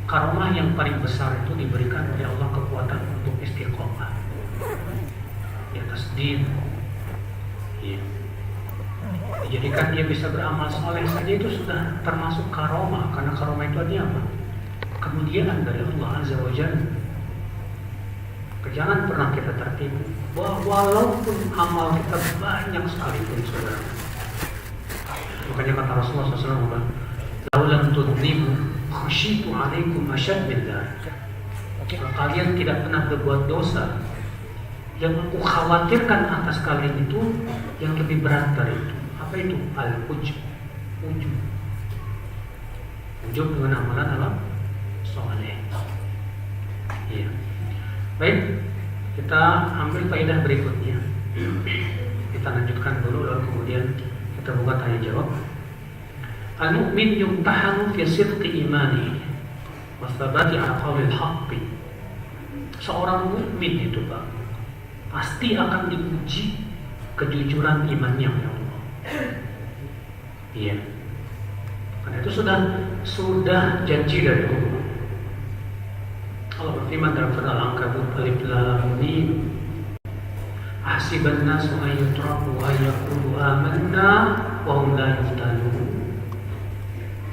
karomah yang paling besar itu diberikan oleh Allah kekuatan untuk istiqomah di atas din, ya. Dijadikan dia bisa beramal soleh saja itu sudah termasuk karomah, karena karomah itu artinya apa? Kemuliaan dari Allah Azza wa Jalla. Jangan pernah kita tertipu bahwa walaupun amal kita banyak sekalipun saudara. Makanya kata Rasulullah SAW, "Laulam tudnibu khasyitu alaikum asyad min dzalik." Kalau kalian tidak pernah berbuat dosa, yang aku khawatirkan atas kalian itu yang lebih berat dari itu. Apa itu? Al-ujub. Ujub dengan amalan apa? Soleh. Iya. Baik, kita ambil faedah berikutnya. Kita lanjutkan dulu, lalu kemudian kita buka tanya jawab. Al-mu'min yumtahanu fi sidqi imani wa thabati ala qawlil haqqi. Seorang mukmin itu Pak pasti akan diuji kejujuran imannya oleh Allah. Iya. Karena itu sudah janji dari Allah. Allah berfirman dalam surah Al-Ankabut, Alif Lam Mim. Ahsiban nasu an yutraku an yaqulu amanna wa hum la yuftanun.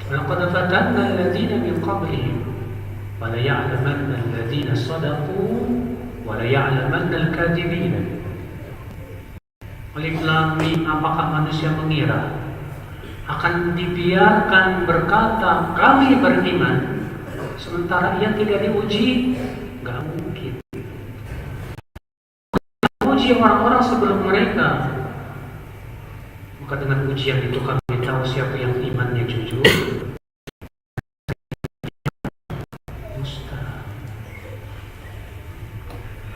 Wa laqad fatanna alladziina min qablihim Wa la ya'lamanna alladziina shadaqu wa la ya'lamanna al-kadhibin. Alif Lam Mim, apakah manusia mengira akan dibiarkan berkata kami beriman sementara ia tidak diuji? Gak mungkin. Uji orang-orang sebelum mereka, maka dengan ujian itu kami tahu siapa yang imannya jujur.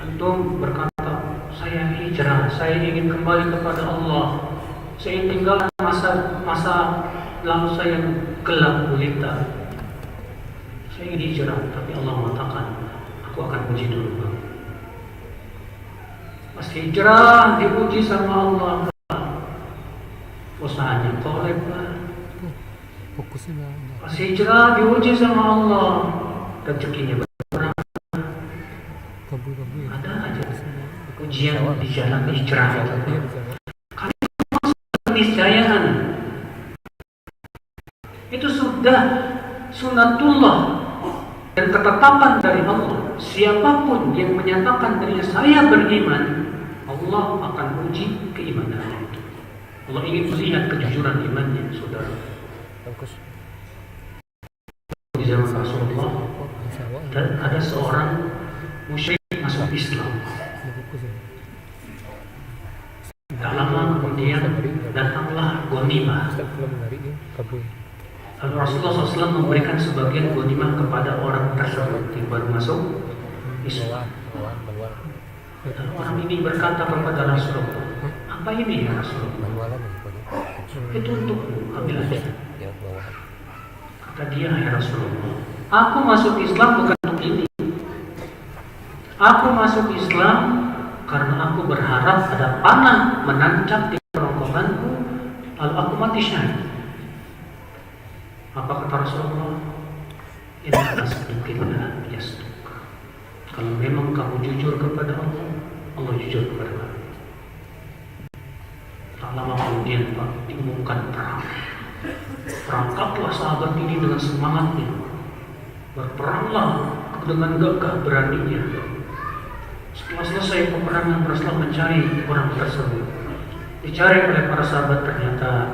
Antum berkata, saya hijrah, saya ingin kembali kepada Allah, saya ingin tinggalkan masa lalu saya gelap gulita, saya ingin hijrah, tapi Allah mengatakan, aku akan uji dulu. Pas hijrah diuji sama Allah, usahanya kolek. Pas hijrah diuji sama Allah, rezekinya berkurang. Ada aja ujian di jalan hijrah. Keniscayaan itu sudah sunnatullah dan ketetapan dari Allah. Siapapun yang menyatakan dirinya saya beriman, Allah akan uji keimanannya itu. Allah ingin melihat kejujuran imannya, saudara. Di zaman Rasulullah dan ada seorang musyrik masuk Islam. Tak lama kemudian datanglah ghanimah. Lalu Rasulullah SAW memberikan sebagian ghanimah kepada orang tersebut yang baru masuk Islam. Lalu orang ini berkata kepada Rasulullah, apa ini ya Rasulullah? Itu untukmu, ambil aja. Kata dia, ya Rasulullah, aku masuk Islam bukan untuk ini. Aku masuk Islam karena aku berharap ada panah menancap di kerongkonganku, lalu aku mati syahid. Apa kata Rasulullah? Inna asdaqillah yasduq. Kalau memang kamu jujur kepada Allah, Allah jujur kepada kamu. Tak lama kemudian Pak, diumumkan perang. Perangkaplah sahabat ini dengan semangatnya. Berperanglah dengan gagah beraninya. Setelah selesai peperangan, Rasulullah mencari orang tersebut. Dicari oleh para sahabat, ternyata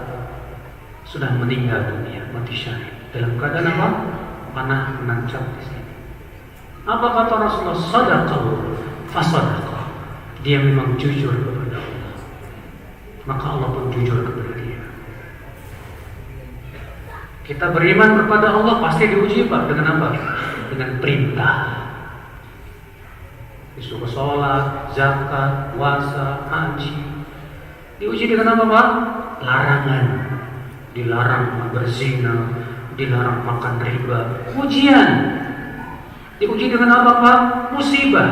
sudah meninggal dunia, mati syahid. Dalam keadaan apa? Panah menancap di sini. Apa kata Rasulullah? Sadaqallah fasadaqah. Dia memang jujur kepada Allah, maka Allah pun jujur kepada dia. Kita beriman kepada Allah pasti diuji Pak. Dengan apa? Dengan perintah. Disuruh sholat, zakat, puasa, haji. Diuji dengan apa Pak? Larangan. Dilarang berzina, dilarang makan riba. Ujian. Diuji dengan apa Pak? Musibah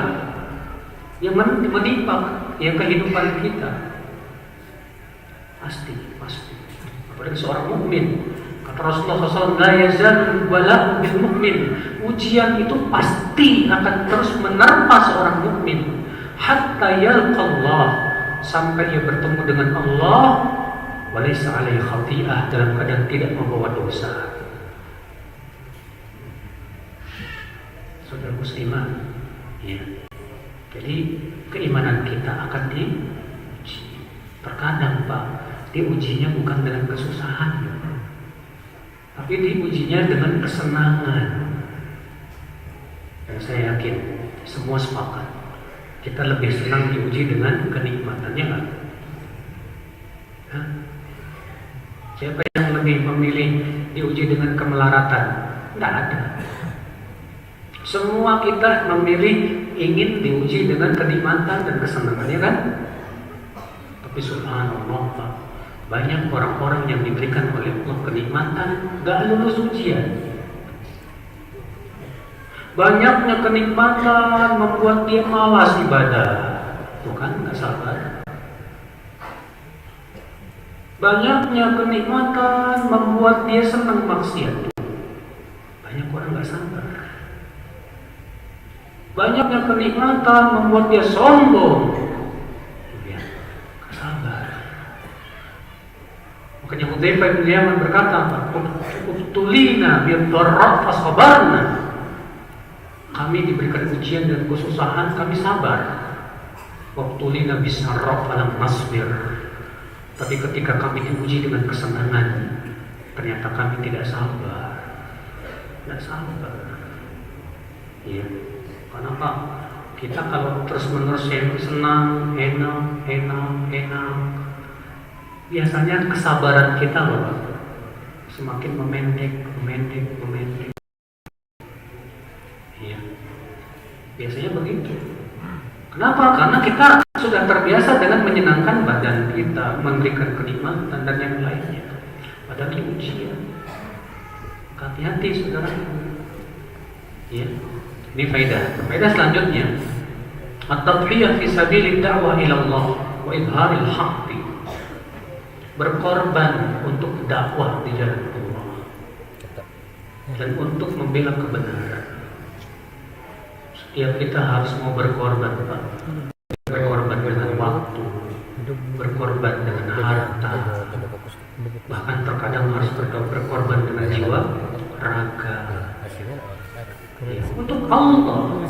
yang menimpa yang kehidupan kita. Pasti. Apalagi seorang mukmin. Kata Rasulullah SAW, la yazal wala bil mukmin. Ujian itu pasti akan terus menerpa seorang mukmin hatta yalqallah, sampai ia bertemu dengan Allah, walaysa alaihi khati'ah, dalam keadaan tidak membawa dosa. Saudara muslimah, ya. Jadi keimanan kita akan diuji. Terkadang Pak, diujinya bukan dengan kesusahan, tapi diujinya dengan kesenangan. Dan saya yakin semua sepakat, kita lebih senang diuji dengan kenikmatannya kan? Siapa yang lebih memilih diuji dengan kemelaratan? Tidak ada. Semua kita memilih ingin diuji dengan kenikmatan dan kesenangannya kan? Tapi subhanallah Pak, banyak orang-orang yang diberikan oleh Allah kenikmatan gak lulus ujian. Banyaknya kenikmatan membuat dia malas ibadah, bukan gak sabar. Banyaknya kenikmatan membuat dia senang maksiat, banyak orang gak sabar. Banyaknya kenikmatan membuat dia sombong, dia gak sabar. Makanya Hudzaifah bin Yaman berkata, "Ubtulina bid-dharra fasabarna." kami diberikan ujian dan kesusahan, kami sabar. Waktu Nabi Sarraf alam nasbir. Tapi ketika kami diuji dengan kesenangan, ternyata kami tidak sabar. Tidak sabar. Ya. Kenapa? Kita kalau terus-menerus senang, enak, biasanya kesabaran kita loh semakin memendek. Ya. Biasanya begitu. Kenapa? Karena kita sudah terbiasa dengan menyenangkan badan kita, memberikan kenikmatan dan yang lainnya. Padahal ini ujian. Hati-hati saudara. Ya. Ini faedah selanjutnya. At-tadhiyah fi sabilid da'wah ila Allah wa idharil haqqi. Berkorban untuk dakwah di jalan Allah dan untuk membela kebenaran. Setiap kita harus mau berkorban, Pak. Berkorban dengan waktu, berkorban dengan harta, bahkan terkadang harus berkorban dengan jiwa, raga. Ya, untuk Allah.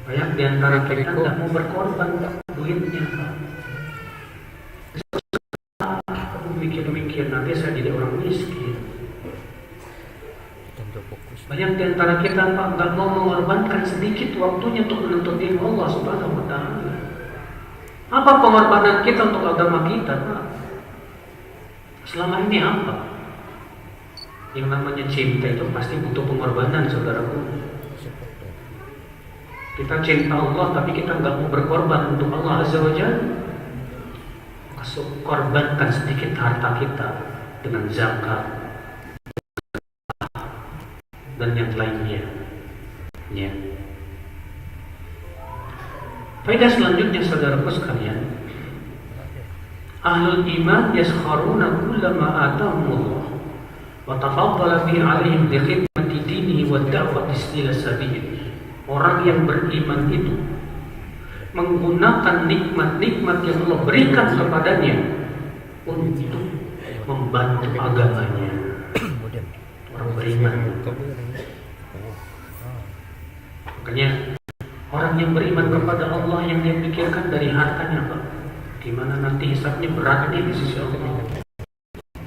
Banyak di antara kita tidak mau berkorban duitnya. Mikir-mikir nanti saya jadi orang miskin. Banyak di antara kita Pak nggak mau mengorbankan sedikit waktunya untuk menuntut ilmu Allah Subhanahu wa taala. Apa pengorbanan kita untuk agama kita, Pak? Selama ini apa? Yang namanya cinta itu pasti butuh pengorbanan, saudaraku. Kita cinta Allah tapi kita nggak mau berkorban untuk Allah Azza wa Jalla. Korbankan sedikit harta kita dengan zakat dan yang lainnya. Ya. Faedah selanjutnya saudaraku sekalian, ahlul iman yaskharuna kullama atahumullah wa tafaddala bi 'alaihim bi khidmati dinihi wa da'wati ila sabilihi. Orang yang beriman itu menggunakan nikmat-nikmat yang Allah berikan kepadanya untuk membantu agamanya. Orang beriman. Makanya orang yang beriman kepada Allah yang dia pikirkan dari hartanya, Pak. Gimana nanti hisabnya berat nih di sisi Allah.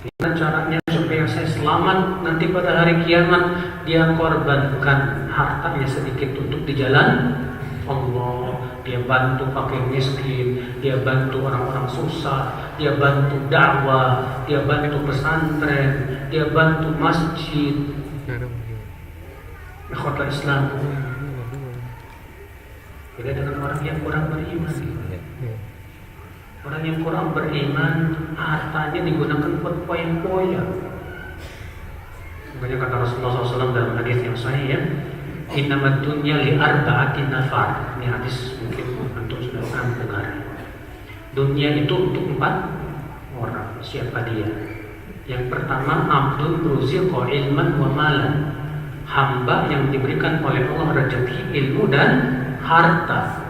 Gimana caranya supaya saya selamat nanti pada hari kiamat. Dia korbankan hartanya sedikit untuk di jalan Allah. Dia bantu pakai miskin, dia bantu orang-orang susah, dia bantu dakwah, dia bantu pesantren, dia bantu masjid. Ikhwatul Islam. Beda dengan orang yang kurang beriman. Orang yang kurang beriman, hartanya digunakan buat poya-poya. Makanya kata Rasulullah SAW dalam hadis yang sahih ya, innamad dunya li arba'atin nafar. Ini hadis mungkin antum sudah pernah dengar. Dunia itu untuk 4 orang. Siapa dia? Yang pertama, abdun ruziqa ilman wa malan. Hamba yang diberikan oleh Allah rezeki, ilmu dan harta.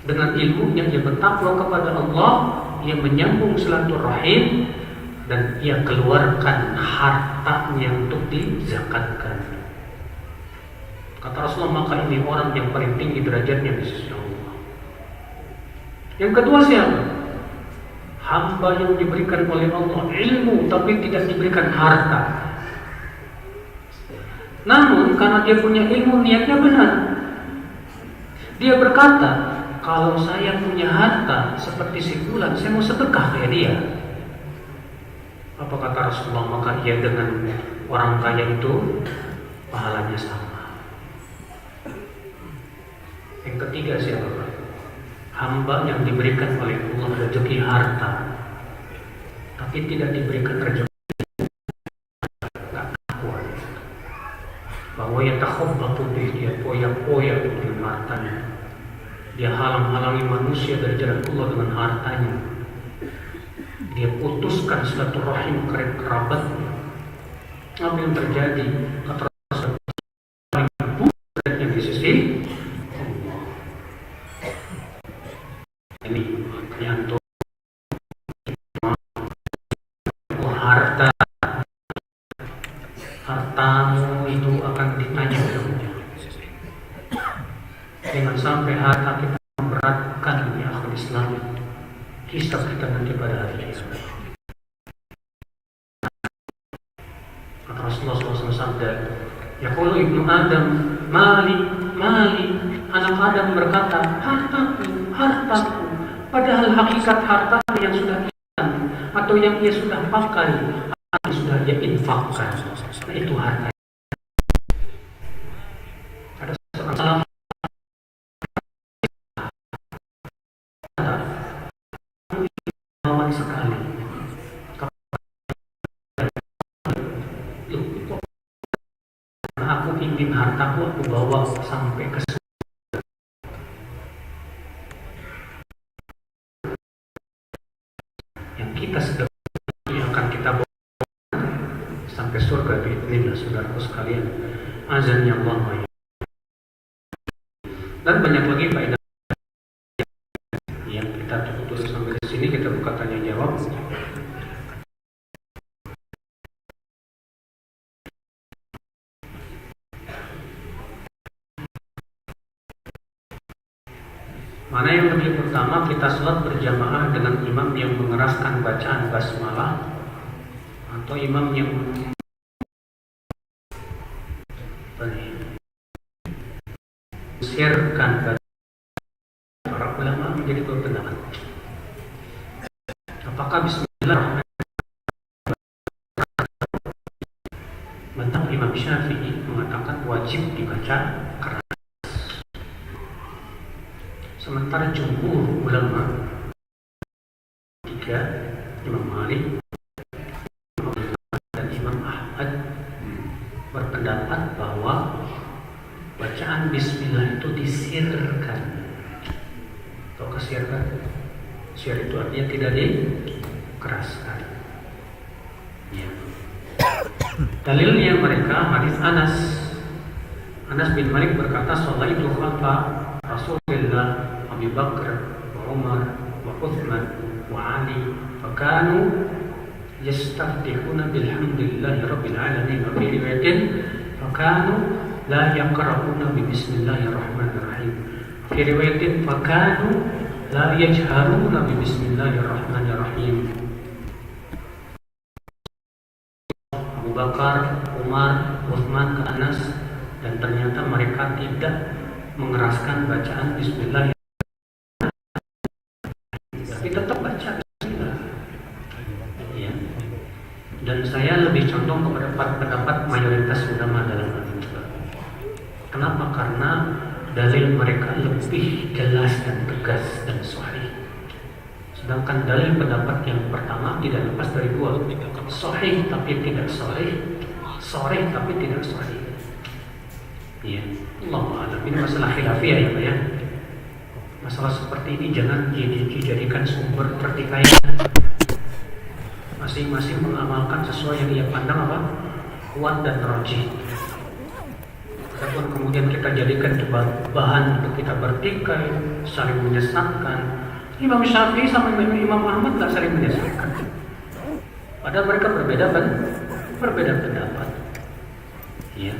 Dengan ilmunya dia bertakwa kepada Allah, ia menyambung silaturahim dan ia keluarkan hartanya untuk dizakatkan. Kata Rasulullah, maka ini orang yang paling tinggi derajatnya di sisi Allah. Yang kedua siapa? Hamba yang diberikan oleh Allah ilmu tapi tidak diberikan harta. Namun karena dia punya ilmu, niatnya benar. Dia berkata, kalau saya punya harta seperti si fulan, saya mau sedekah kayak dia. Apa kata Rasulullah? Maka ia dengan orang kaya itu pahalanya sama. Yang ketiga siapa? Hamba yang diberikan oleh Allah rezeki harta tapi tidak diberikan rezeki takwa, bahwa ya takhabbatu bih, dia poya-poya dengan hartanya, dia halang-halangi manusia dari jalan Allah dengan hartanya, dia putuskan silaturahim kerabatnya. Apa yang terjadi? Kata Rasulullah, yang di sisi ini untuk hartamu itu akan ditanya oleh Allah. harta kita memberatkan ya akhul Islam, hisab kita nanti pada hari kiamat. Kata Rasulullah SAW sabda, yaqulu ibnu Adam, mali, anak Adam berkata, hartaku, padahal hakikat harta yang sudah hilang atau yang ia sudah pakai, yang sudah dia infakkan, nah itu harta. Ada seorang salah lawan sekali. Aku ingin hartaku aku bawa sampai ke yang kita sedang akan kita bawa sampai surga biidznillah, saudaraku sekalian. Azan ya Allah. Dan banyak lagi faedah yang kita cukup dulu sampai di sini, kita buka tanya jawab. Mana yang lebih pertama, kita sholat berjamaah dengan imam yang mengeraskan bacaan basmalah atau imam yang share-kan bacaan? Para ulama menjadi berpendapat. Apakah bismillahirrahmanirrahim? Mentang Imam Syafi'i mengatakan wajib dibaca keras. Sementara jumhur ulama tiga, Imam Malik, dan Imam Ahmad berpendapat bahwa bacaan bismillah itu disirkan. Atau kesirkan? Sir itu artinya tidak dikeraskan. Ya. Dalilnya mereka hadis Anas bin Malik berkata, "Shallaitu khalfa Rasulillah Abu Bakar wa Umar wa Uthman wa Ali fakanu yastaftihuna bilhamdillahi rabbil alamin wa fi riwayatin fakanu la yaqra'una bi bismillahirrahmanirrahim fi riwayatin fakanu la yajharuna bi bismillahirrahmanirrahim." Abu Bakar, Umar, Uthman ke Anas, dan ternyata mereka tidak mengeraskan bacaan bismillah, tapi tetap baca bismillah. Ya. Dan saya lebih condong kepada pendapat mayoritas ulama dalam hal ini. Kenapa? Karena dalil mereka lebih jelas dan tegas dan sahih. Sedangkan dalil pendapat yang pertama tidak lepas dari dua, sahih tapi tidak sahih, sahih tapi tidak sahih. Ya, Allah a'lam. Ini masalah khilafiyah ya Pak ya. Masalah seperti ini jangan dijadikan sumber pertikaian. Masing-masing mengamalkan sesuai yang dia pandang apa? Kuat dan rajih. Adapun kemudian kita jadikan bahan untuk kita bertikai, saling menyesatkan. Imam Syafi'i sama Imam Ahmad gak saling menyesatkan. Padahal mereka berbeda pendapat. Ya.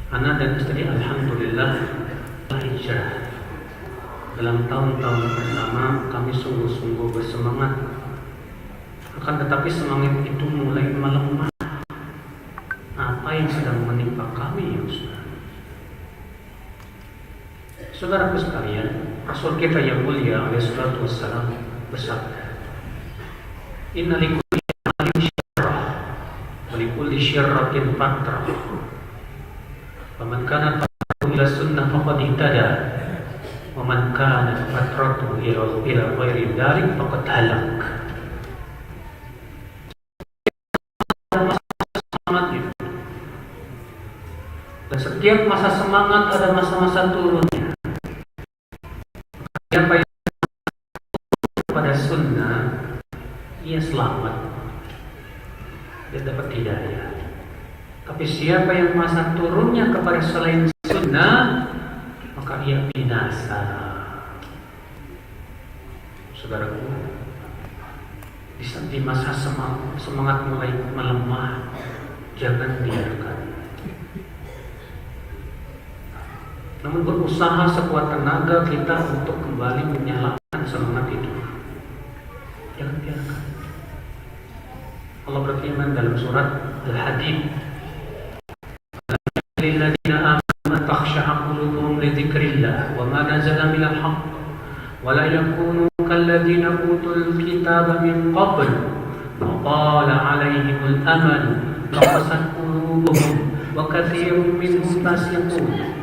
Anak dan istri alhamdulillah hijrah. Dalam tahun-tahun pertama kami sungguh-sungguh bersemangat. Akan tetapi semangat itu mulai melemah. Apa yang sedang menimpa kami ya Ustaz? Saudaraku sekalian, Rasul kita yang mulia alaihi salatu wassalam bersabda, "Inna likulli amalin syarrah wa likulli syarratin fatrah. Faman kana fatratuhu ila sunnah faqad ihtada, wa man kana fatratuhu ila ghairi dzalik faqad halak." Dan setiap masa semangat ada masa-masa turunnya. Siapa yang pada sunnah, ia selamat, dia dapat hidayah. Tapi siapa yang masa turunnya kepada selain sunnah, maka ia binasa. Saudaraku, di masa semangat mulai melemah, jangan biarkan. namun berusaha sekuat tenaga kita untuk kembali menyalakan semangat itu. Jangan biarkan. Allah berfirman dalam surat Al-Hadid, "Lilladzina amanu takhsha'a qulubuhum li dzikrillah wa ma nazala minal haqq wa la yakunu kalladzina utul kitaba min qabl wa qala 'alaihimul amanu faqasat qulubuhum wa katsirun minhum fasiqun."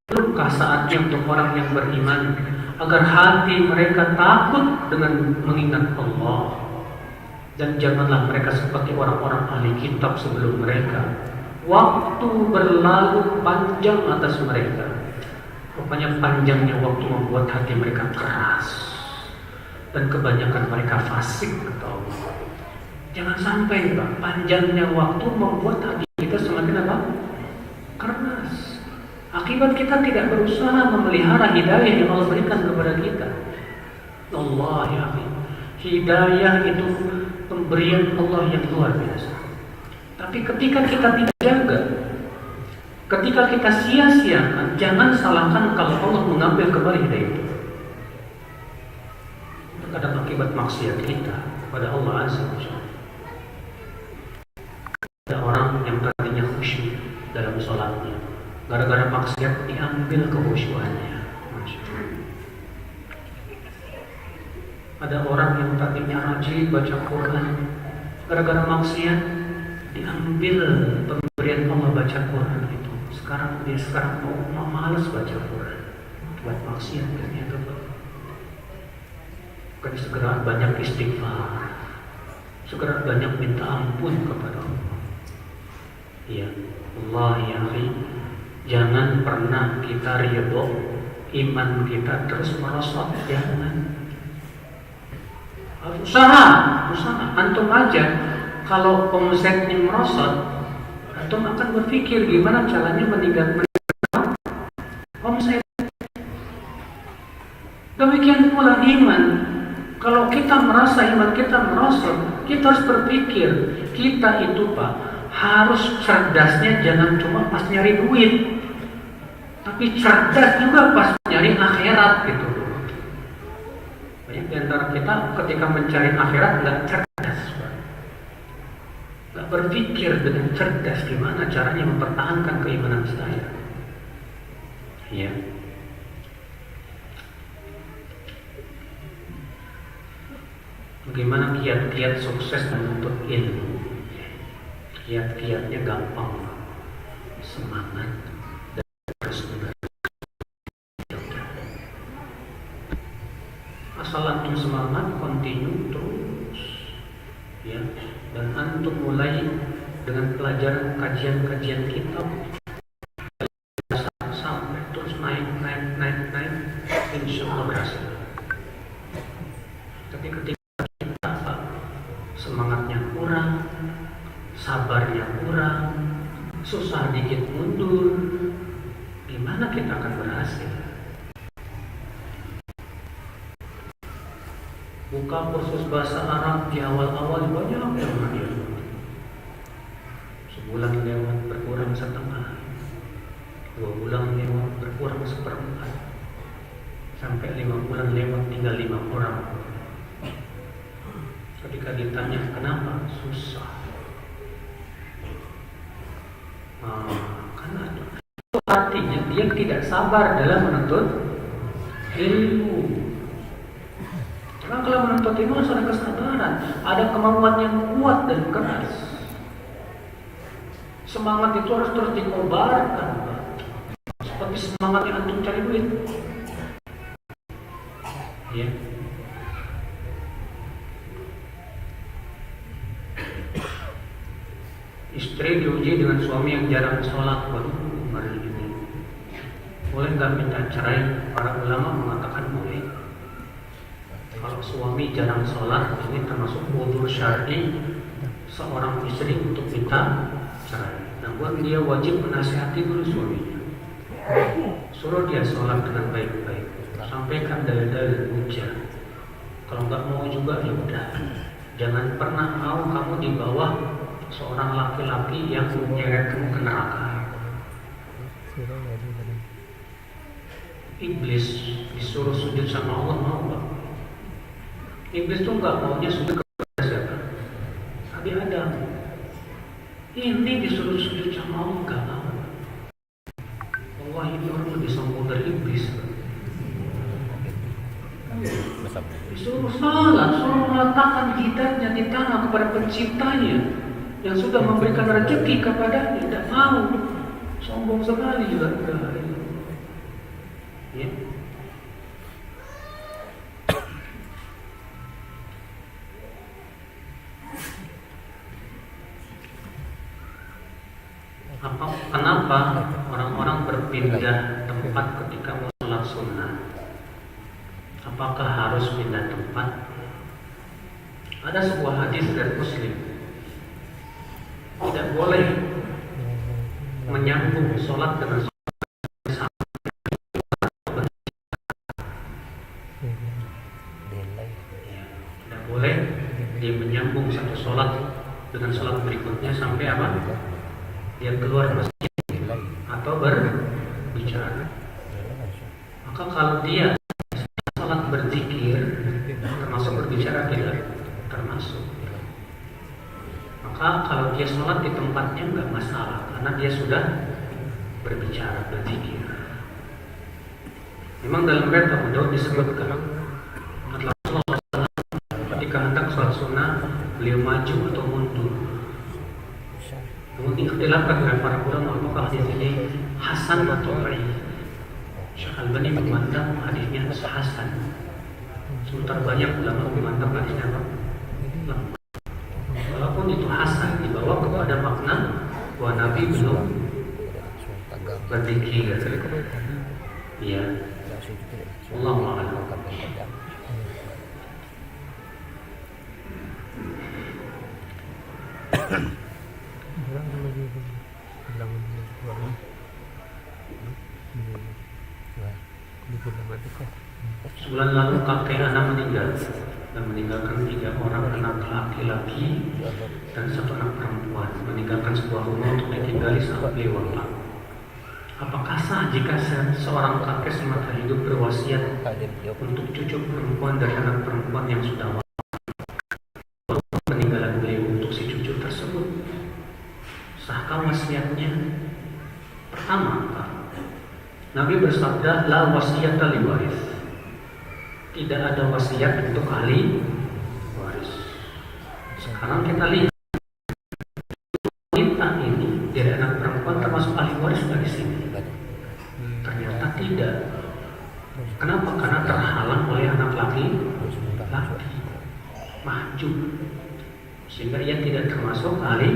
Belumkah saatnya untuk orang yang beriman agar hati mereka takut dengan mengingat Allah, dan janganlah mereka seperti orang-orang ahli kitab sebelum mereka. Waktu berlalu panjang atas mereka. Rupanya panjangnya waktu membuat hati mereka keras, dan kebanyakan mereka fasik, kata Allah. Jangan sampai Pak, panjangnya waktu membuat hati kita semakin apa? Keras. Akibat kita tidak berusaha memelihara hidayah yang Allah berikan kepada kita. Allah ya akhi, hidayah itu pemberian Allah yang luar biasa. Tapi ketika kita tidak jaga, ketika kita sia-siakan, jangan salahkan kalau Allah mengambil kembali hidayah itu. Terkadang akibat maksiat kita pada Allah Azza wa Jalla. Ada orang yang tadinya khusyuk dalam sholatnya, gara-gara maksiat diambil kekhusyuannya. Ada orang yang tadinya rajin baca Quran, gara-gara maksiat diambil pemberian Allah baca Quran itu. Sekarang mau malas baca Quran, buat maksiat ternyata. Bukan segera banyak istighfar, segera banyak minta ampun kepada Allah. Ya Allah ya akhi, jangan pernah kita ridho iman kita terus merosot, jangan. Usaha. Antum aja kalau omsetnya merosot, antum akan berpikir gimana caranya meninggalkan omset. Demikian pula iman. Kalau kita merasa iman kita merosot, kita harus berpikir, kita itu Pak harus cerdasnya jangan cuma pas nyari duit, tapi cerdas juga pas nyari akhirat gitu. Banyak di antara kita ketika mencari akhirat nggak cerdas, nggak berpikir dengan cerdas gimana caranya mempertahankan keimanan saya. Ya. Bagaimana kiat-kiat sukses menuntut ilmu? Kiat-kiatnya gampang, semangat dan terus menerus. Asal antum semangat, continue terus, ya. Dan antum mulai dengan pelajaran kajian-kajian kitab sampai terus naik, insya Allah berhasil. Tapi ketika kita semangatnya kurang, sabarnya kurang, susah dikit mundur, gimana kita akan berhasil? Buka kursus bahasa Arab di awal-awal banyak yang hadir. Sebulan lewat berkurang setengah, 2 bulan lewat berkurang seperempat, sampai 5 bulan lewat tinggal 5 orang. Ketika ditanya kenapa, susah. Karena itu artinya dia tidak sabar dalam menuntut ilmu. Karena kalau menuntut ilmu harus ada kesabaran, ada kemauan yang kuat dan keras. Semangat itu harus terus dikobarkan, seperti semangat yang antum cari duit. Ya. Istri diuji dengan suami yang jarang sholat, baru hari ini. Boleh nggak minta cerai? Para ulama mengatakan boleh. Kalau suami jarang sholat, ini termasuk udzur syar'i seorang istri untuk minta cerai. Namun dia wajib menasihati dulu suaminya. Suruh dia sholat dengan baik-baik. Sampaikan dalil-dalil hujah. Kalau nggak mau juga ya udah. Jangan pernah mau kamu di bawah seorang laki-laki yang menyeret kamu ke neraka. Iblis disuruh sujud sama Allah, mau nggak? Iblis tuh nggak maunya sujud kepada siapa? Nabi Adam. Ini disuruh sujud sama Allah, nggak mau. Allah, ini orang lebih sombong dari iblis. Disuruh salat, suruh meletakkan jidatnya di tanah kepada penciptanya yang sudah memberikan rezeki kepadanya, tidak mau. Sombong sekali juga. Ya. Kenapa orang-orang berpindah tempat ketika mau sholat sunnah? Apakah harus pindah tempat? Ada sebuah hadis dari Muslim, tidak boleh menyambung sholat dengan sholat yang sama. Tidak boleh dia menyambung satu sholat dengan sholat berikutnya sampai apa? Dia keluar masjid atau berbicara. Maka kalau dia sholat berzikir termasuk berbicara, tidak termasuk. Maka kalau dia sholat di tempatnya nggak masalah karena dia sudah berbicara, berzikir. Memang dalam riwayat Abu Daud disebutkan Rasulullah ketika hendak sholat sunnah beliau maju atau mundur. Namun diikhtilafkan oleh para ulama apakah hadis ini hasan atau dhaif. Syekh Albani memandang hadisnya hasan. Sementara banyak ulama memandang hadisnya apa? Walaupun itu hasan, dibawa kepada makna bahwa Nabi belum berzikir. Ya, Allah a'lam. Sebulan lalu kakek anak meninggal dan meninggalkan 3 orang anak laki-laki dan 1 anak perempuan, meninggalkan sebuah rumah untuk ditinggali saat beliau wafat. Apakah sah jika seorang kakek semasa hidup berwasiat untuk cucu perempuan dan anak perempuan yang sudah wafat peninggalan beliau untuk si cucu tersebut? Sahkah wasiatnya? Pertama, Nabi bersabda, la wasiyata li waris. Tidak ada wasiat untuk ahli waris. Sekarang kita lihat wanita ini dari anak perempuan termasuk ahli waris dari sini. Ternyata tidak. Kenapa? Karena terhalang oleh anak laki mahjub, sehingga ia tidak termasuk ahli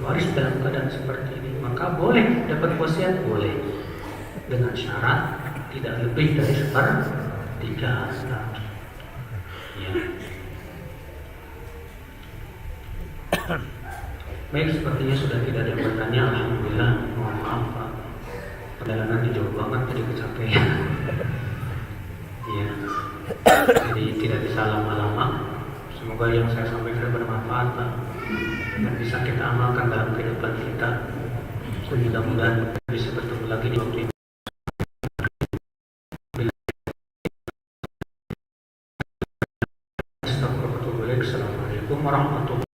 waris dalam keadaan seperti ini. Maka boleh dapat wasiat, boleh, dengan syarat tidak lebih dari 1/3 harta. Ya. Baik, sepertinya sudah tidak ada yang bertanya. Alhamdulillah. Mohon maaf Pak, perjalanan di jauh banget tadi kecapean. Ya. Jadi tidak bisa lama-lama. Semoga yang saya sampaikan bermanfaat Pak, dan bisa kita amalkan dalam kehidupan kita. Mudah-mudahan bisa bertemu lagi di waktu ini. Assalamualaikum warahmatullahi wabarakatuh.